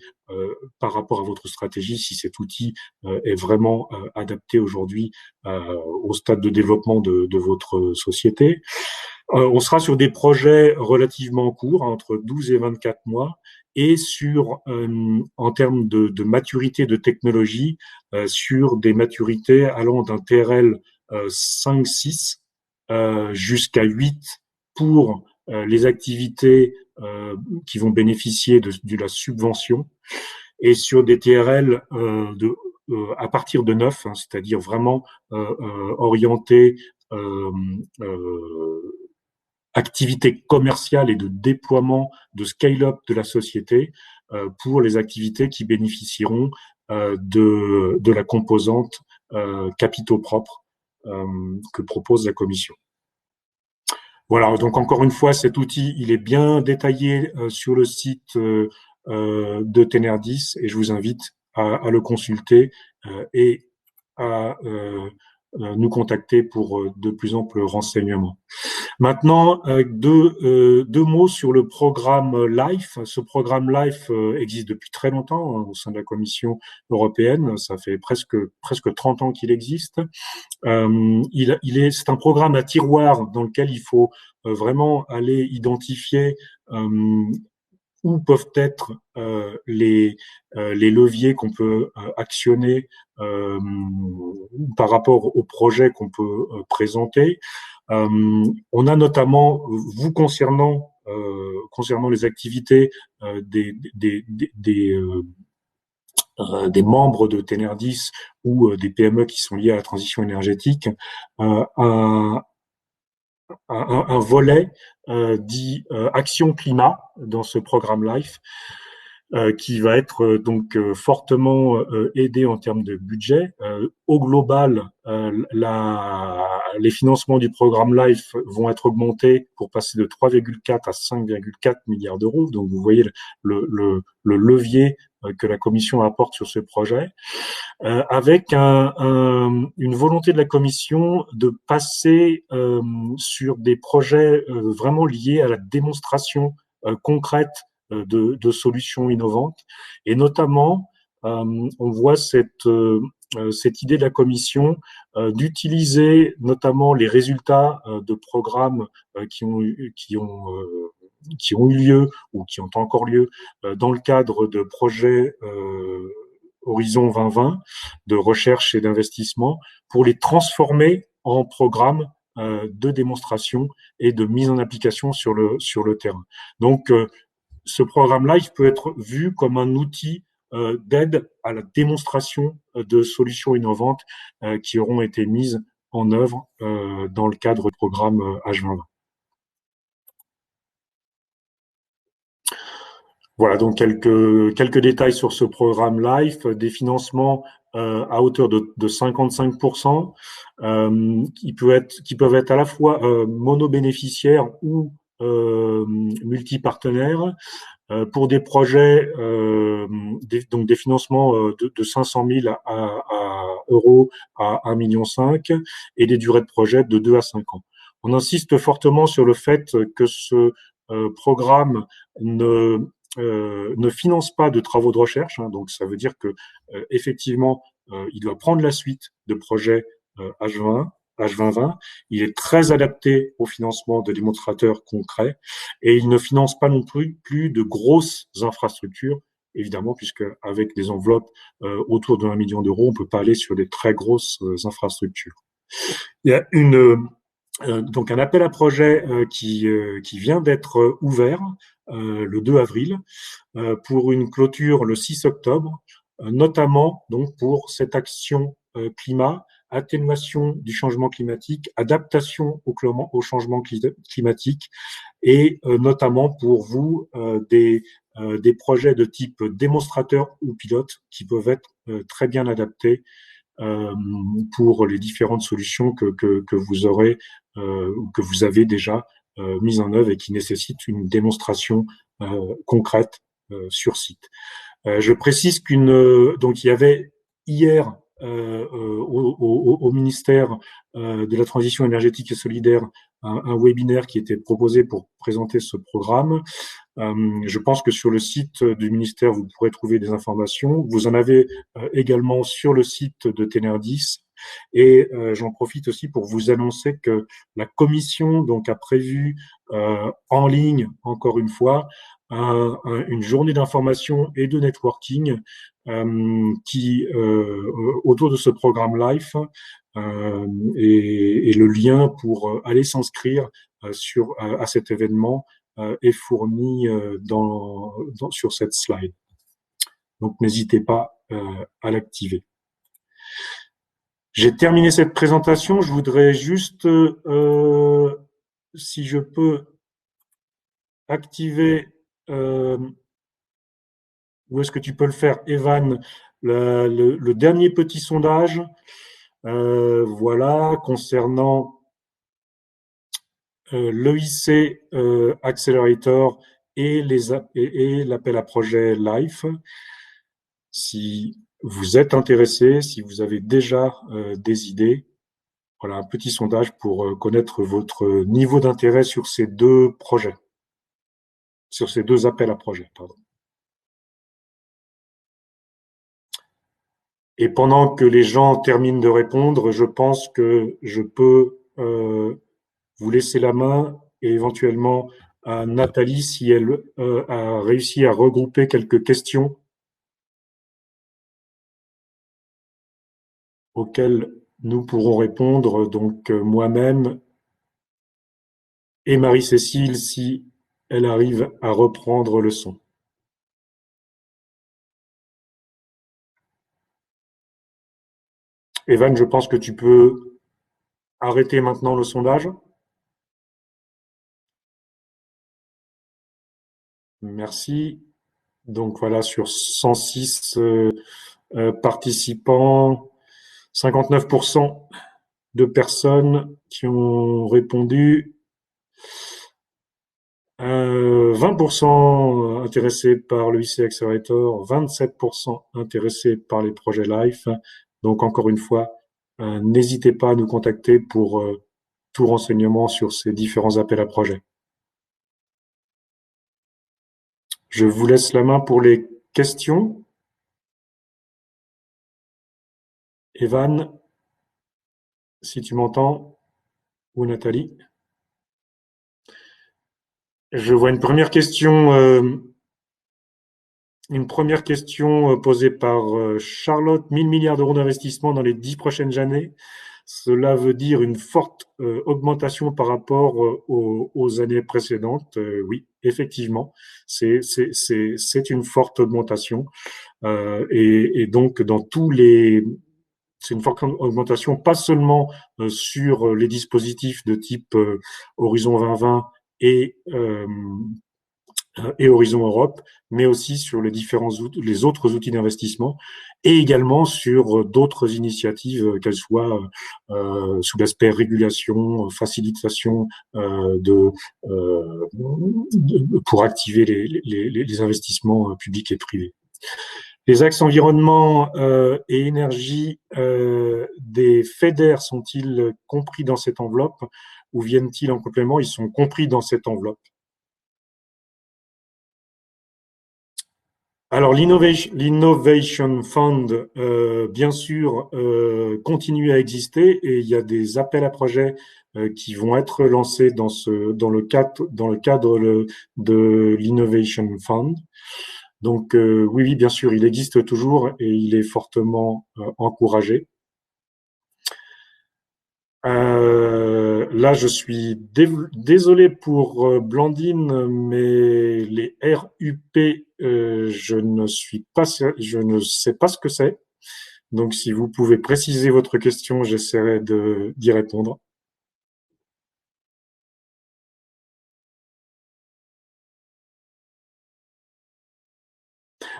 par rapport à votre stratégie si cet outil est vraiment adapté aujourd'hui au stade de développement de votre société. On sera sur des projets relativement courts, entre 12 et 24 mois, et en termes de maturité de technologie, sur des maturités allant d'un TRL 5-6 jusqu'à 8 pour les activités qui vont bénéficier de la subvention, et sur des TRL à partir de 9, hein, c'est-à-dire vraiment orientés activités commerciales et de déploiement, de scale-up de la société pour les activités qui bénéficieront de la composante capitaux propres que propose la Commission. Voilà, donc encore une fois, cet outil, il est bien détaillé sur le site de Tenerdis et je vous invite à le consulter et à nous contacter pour de plus amples renseignements. Maintenant, deux mots sur le programme LIFE. Ce programme LIFE existe depuis très longtemps au sein de la Commission européenne. Ça fait presque 30 ans qu'il existe. C'est un programme à tiroir dans lequel il faut vraiment aller identifier où peuvent être les leviers qu'on peut actionner par rapport aux projets qu'on peut présenter. On a notamment, vous concernant les activités des membres de Tenerdis ou des PME qui sont liés à la transition énergétique, un volet dit Action Climat dans ce programme LIFE, qui va être donc fortement aidé en termes de budget. Au global, les financements du programme LIFE vont être augmentés pour passer de 3,4 à 5,4 milliards d'euros. Donc vous voyez le levier que la Commission apporte sur ce projet, avec une volonté de la Commission de passer sur des projets vraiment liés à la démonstration concrète de solutions innovantes. Et notamment, on voit cette idée de la Commission d'utiliser notamment les résultats de programmes qui ont eu lieu ou qui ont encore lieu dans le cadre de projets Horizon 2020 de recherche et d'investissement pour les transformer en programmes de démonstration et de mise en application sur le terrain. Donc, ce programme-là, il peut être vu comme un outil d'aide à la démonstration de solutions innovantes qui auront été mises en œuvre dans le cadre du programme H2020. Voilà, donc quelques détails sur ce programme LIFE, des financements à hauteur de 55%, qui peuvent être à la fois monobénéficiaires ou multipartenaires, pour des projets, donc des financements de 500 000 euros à 1,5 million et des durées de projet de 2 à 5 ans. On insiste fortement sur le fait que ce programme ne finance pas de travaux de recherche, hein, donc ça veut dire que effectivement, il doit prendre la suite de projets H2020. Il est très adapté au financement de démonstrateurs concrets et il ne finance pas non plus de grosses infrastructures, évidemment, puisque avec des enveloppes autour de 1 million d'euros, on peut pas aller sur des très grosses infrastructures. Il y a donc un appel à projet qui vient d'être ouvert le 2 avril pour une clôture le 6 octobre, notamment donc pour cette action climat, atténuation du changement climatique, adaptation au changement climatique et notamment pour vous des projets de type démonstrateur ou pilote qui peuvent être très bien adaptés pour les différentes solutions que vous aurez ou que vous avez déjà mises en œuvre et qui nécessitent une démonstration concrète sur site. Je précise donc il y avait hier au ministère de la Transition énergétique et solidaire un webinaire qui était proposé pour présenter ce programme. Je pense que sur le site du ministère, vous pourrez trouver des informations. Vous en avez également sur le site de Tenerdis. Et j'en profite aussi pour vous annoncer que la commission donc a prévu en ligne, encore une fois, une journée d'information et de networking autour de ce programme LIFE et le lien pour aller s'inscrire à cet événement est fourni sur cette slide. Donc n'hésitez pas à l'activer. J'ai terminé cette présentation. Je voudrais juste, si je peux, activer. Où est-ce que tu peux le faire, Evan, le dernier petit sondage, voilà, concernant l'EIC Accelerator et l'appel à projet LIFE. Si vous êtes intéressé, si vous avez déjà des idées, voilà un petit sondage pour connaître votre niveau d'intérêt sur ces deux projets, sur ces deux appels à projets, pardon. Et pendant que les gens terminent de répondre, je pense que je peux vous laisser la main et éventuellement à Nathalie si elle a réussi à regrouper quelques questions auxquelles nous pourrons répondre, donc moi-même et Marie-Cécile, si elle arrive à reprendre le son. Evan, je pense que tu peux arrêter maintenant le sondage. Merci. Donc voilà, sur 106 participants, 59% de personnes qui ont répondu, 20% intéressés par le IC Accelerator, 27% intéressés par les projets LIFE. Donc encore une fois, n'hésitez pas à nous contacter pour tout renseignement sur ces différents appels à projets. Je vous laisse la main pour les questions. Evan, si tu m'entends, ou Nathalie. Je vois une première question posée par Charlotte. 1000 milliards d'euros d'investissement dans les 10 prochaines années. Cela veut dire une forte augmentation par rapport aux années précédentes. Oui, effectivement, c'est une forte augmentation. Et donc, c'est une forte augmentation, pas seulement sur les dispositifs de type Horizon 2020 et Horizon Europe, mais aussi sur les autres outils d'investissement et également sur d'autres initiatives, qu'elles soient sous l'aspect régulation, facilitation pour activer les investissements publics et privés. Les axes environnement et énergie des FEDER sont-ils compris dans cette enveloppe ou viennent-ils en complément? Ils sont compris dans cette enveloppe. Alors, l'Innovation Fund, bien sûr, continue à exister et il y a des appels à projets qui vont être lancés dans le cadre de l'Innovation Fund. Donc, oui, bien sûr, il existe toujours et il est fortement encouragé. Là, je suis désolé pour Blandine, mais les RUP, je ne sais pas ce que c'est. Donc, si vous pouvez préciser votre question, j'essaierai d'y répondre.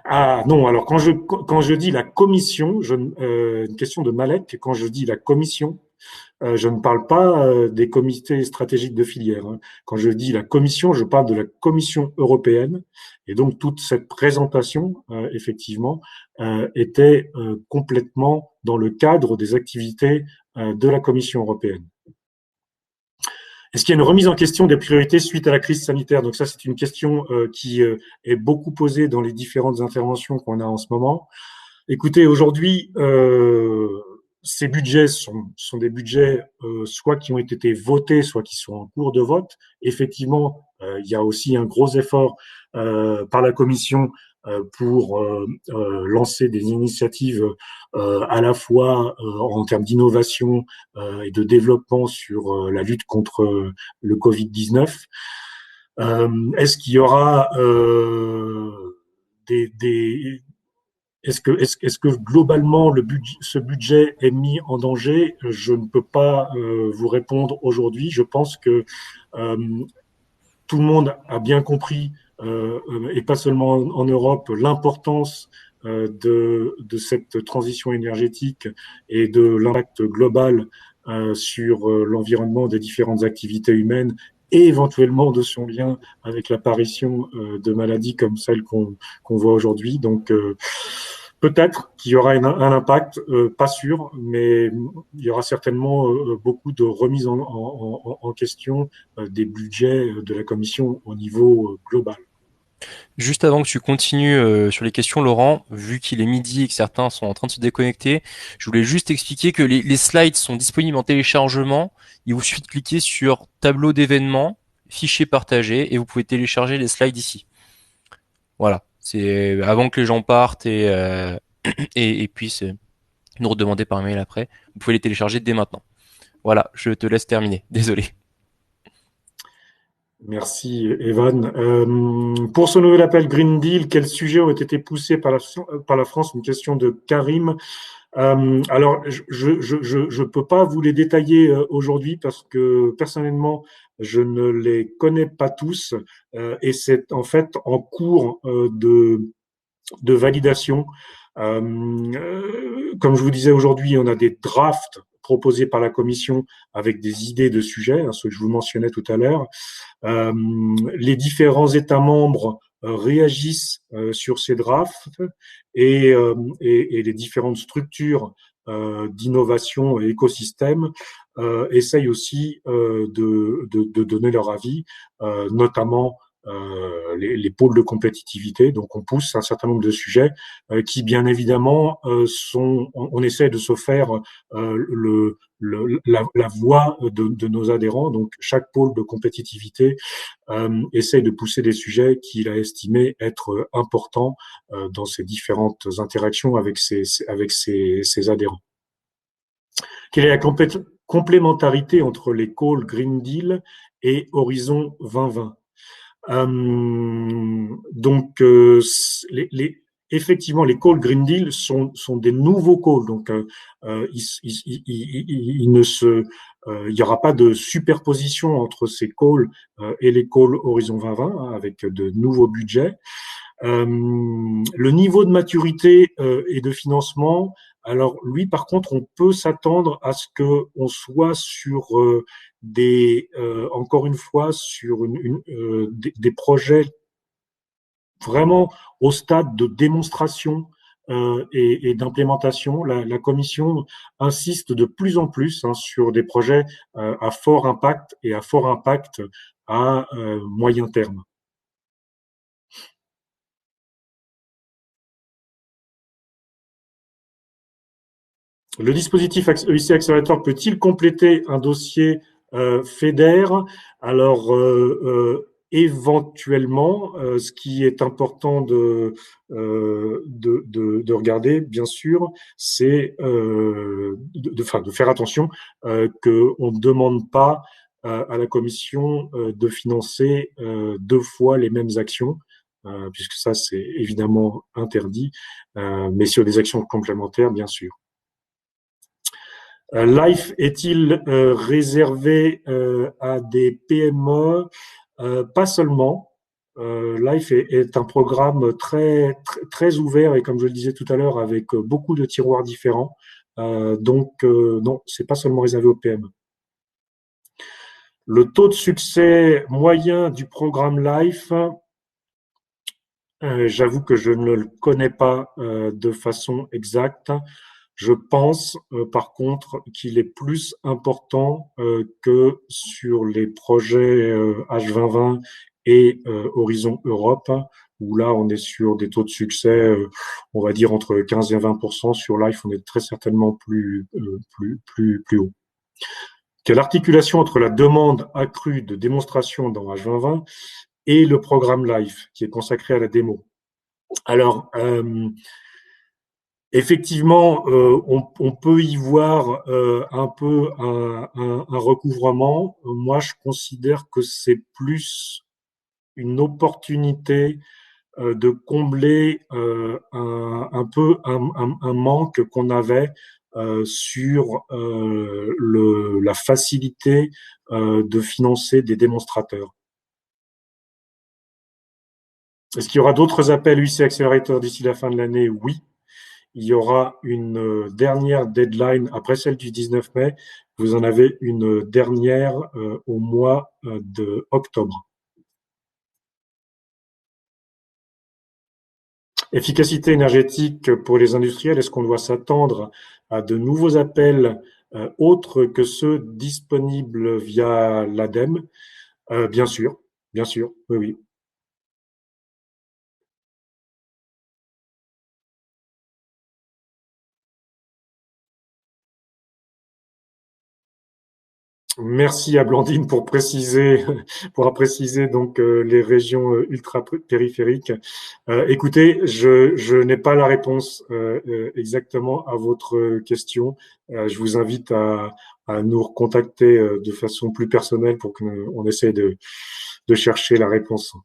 Ah non, alors quand je dis la commission, une question de Malek, quand je dis la commission, je ne parle pas des comités stratégiques de filière, hein. Quand je dis la commission, je parle de la Commission européenne. Et donc, toute cette présentation, effectivement, était complètement dans le cadre des activités de la Commission européenne. Est-ce qu'il y a une remise en question des priorités suite à la crise sanitaire? Donc ça, c'est une question qui est beaucoup posée dans les différentes interventions qu'on a en ce moment. Écoutez, aujourd'hui, ces budgets sont des budgets soit qui ont été votés, soit qui sont en cours de vote. Effectivement, il y a aussi un gros effort par la Commission pour lancer des initiatives à la fois en termes d'innovation et de développement sur la lutte contre le Covid-19. Est-ce qu'il y aura est-ce que globalement ce budget est mis en danger? Je ne peux pas vous répondre aujourd'hui. Je pense que tout le monde a bien compris, et pas seulement en Europe, l'importance de cette transition énergétique et de l'impact global sur l'environnement des différentes activités humaines et éventuellement de son lien avec l'apparition de maladies comme celles qu'on voit aujourd'hui. Donc, peut-être qu'il y aura un impact, pas sûr, mais il y aura certainement beaucoup de remises en question des budgets de la Commission au niveau global. Juste avant que tu continues sur les questions, Laurent, vu qu'il est midi et que certains sont en train de se déconnecter, je voulais juste expliquer que les slides sont disponibles en téléchargement. Il vous suffit de cliquer sur tableau d'événements, fichier partagé et vous pouvez télécharger les slides ici. Voilà, c'est avant que les gens partent et puissent nous redemander par mail après. Vous pouvez les télécharger dès maintenant. Voilà, je te laisse terminer. Désolé. Merci, Evan. Pour ce nouvel appel Green Deal, quels sujets ont été poussés par la France? Une question de Karim. Alors, je peux pas vous les détailler aujourd'hui parce que personnellement, je ne les connais pas tous et c'est en fait en cours de validation. Comme je vous disais aujourd'hui, on a des drafts proposés par la Commission avec des idées de sujets, hein, ce que je vous mentionnais tout à l'heure. Les différents États membres réagissent sur ces drafts et les différentes structures d'innovation et écosystèmes essayent aussi de donner leur avis, notamment les pôles de compétitivité. Donc, on pousse un certain nombre de sujets qui, bien évidemment, on essaie de se faire la voix de nos adhérents. Donc, chaque pôle de compétitivité essaye de pousser des sujets qu'il a estimés être importants dans ses différentes interactions avec ses adhérents. Quelle est la complémentarité entre les calls Green Deal et Horizon 2020? Donc, effectivement, les calls Green Deal sont des nouveaux calls. Donc, il n'y aura pas de superposition entre ces calls et les calls Horizon 2020 hein, avec de nouveaux budgets. Le niveau de maturité et de financement, alors lui, par contre, on peut s'attendre à ce que on soit sur encore une fois, sur des projets vraiment au stade de démonstration et d'implémentation. La Commission insiste de plus en plus hein, sur des projets à fort impact et à fort impact à moyen terme. Le dispositif EIC Accelerator peut-il compléter un dossier FEDER? Alors, éventuellement, ce qui est important de regarder, bien sûr, c'est de faire attention qu'on ne demande pas à la Commission de financer deux fois les mêmes actions, puisque ça, c'est évidemment interdit, mais sur des actions complémentaires, bien sûr. Life est-il réservé à des PME? Pas seulement. Life est un programme très ouvert et comme je le disais tout à l'heure, avec beaucoup de tiroirs différents. Donc, non, c'est pas seulement réservé aux PME. Le taux de succès moyen du programme Life, j'avoue que je ne le connais pas de façon exacte. Je pense, par contre, qu'il est plus important que sur les projets H2020 et Horizon Europe, où là, on est sur des taux de succès, on va dire entre 15 et 20%. Sur Life, on est très certainement plus haut. Quelle articulation entre la demande accrue de démonstration dans H2020 et le programme Life, qui est consacré à la démo? Alors, effectivement, on peut y voir un peu un recouvrement. Moi, je considère que c'est plus une opportunité de combler un peu un manque qu'on avait sur la facilité de financer des démonstrateurs. Est-ce qu'il y aura d'autres appels UC Accelerator d'ici la fin de l'année? Oui. Il y aura une dernière deadline après celle du 19 mai. Vous en avez une dernière au mois de octobre. Efficacité énergétique pour les industriels, est-ce qu'on doit s'attendre à de nouveaux appels autres que ceux disponibles via l'ADEME? Bien sûr, oui, oui. Merci à Blandine pour préciser, pour préciser donc les régions ultra périphériques. Écoutez, je n'ai pas la réponse exactement à votre question. Je vous invite à nous recontacter de façon plus personnelle pour qu'on essaie de chercher la réponse.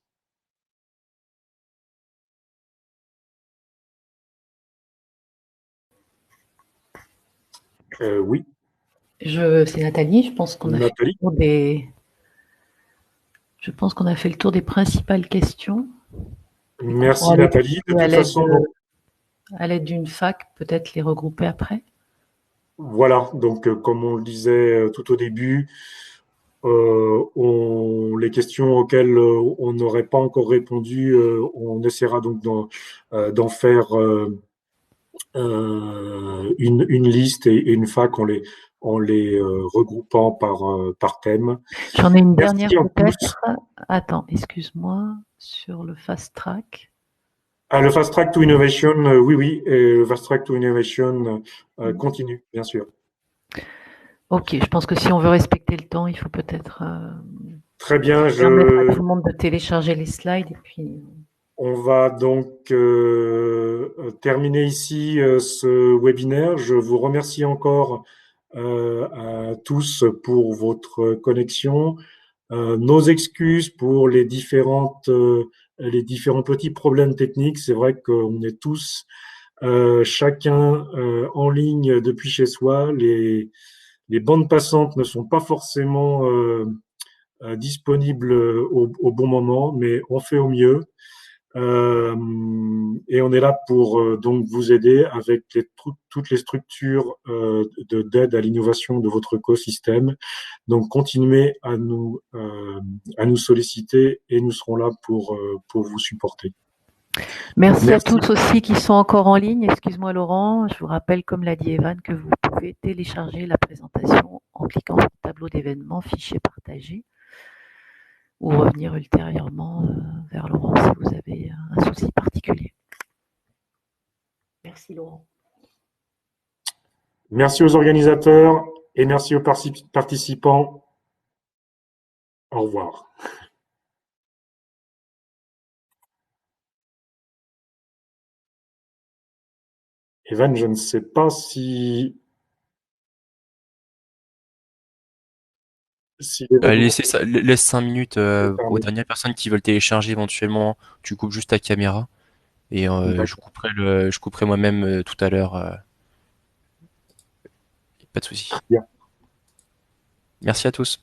Oui, C'est Nathalie. Je pense qu'on a fait Nathalie. le tour des. Je pense qu'on a fait le tour des principales questions et qu'on pourra Merci les Nathalie. De traiter toute façon, donc, à l'aide d'une fac, peut-être les regrouper après. voilà. Donc, comme on le disait tout au début, les questions auxquelles on n'aurait pas encore répondu, on essaiera donc d'en faire une liste et une fac en les regroupant par thème. J'en ai une dernière Merci en plus. peut-être. Attends, excuse-moi, sur le fast track. Ah, le Fast Track to Innovation, oui, oui, et le Fast Track to Innovation continue, bien sûr. Ok, je pense que si on veut respecter le temps, il faut peut-être Très bien, permettre à tout le monde de télécharger les slides et puis. on va donc terminer ici ce webinaire. Je vous remercie encore à tous pour votre connexion. Nos excuses pour les différents petits problèmes techniques. C'est vrai qu'on est tous chacun en ligne depuis chez soi. Les bandes passantes ne sont pas forcément disponibles au bon moment, mais on fait au mieux. Et on est là pour donc vous aider avec toutes les structures d'aide à l'innovation de votre écosystème. Donc continuez à nous solliciter et nous serons là pour vous supporter. Merci à Merci. tous aussi qui sont encore en ligne. Excuse-moi Laurent, je vous rappelle, comme l'a dit Evan, que vous pouvez télécharger la présentation en cliquant sur le tableau d'événements, fichier partagé, ou revenir ultérieurement vers Laurent si vous avez un souci particulier. Merci Laurent. Merci aux organisateurs et merci aux participants. Au revoir. Evan, je ne sais pas si l'événement Laisse 5 minutes est aux terminé. dernières personnes qui veulent télécharger éventuellement. Tu coupes juste ta caméra et je couperai moi-même tout à l'heure. Pas de souci. Bien. Merci à tous.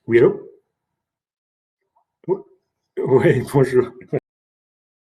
Oui, allô? Oui, bonjour.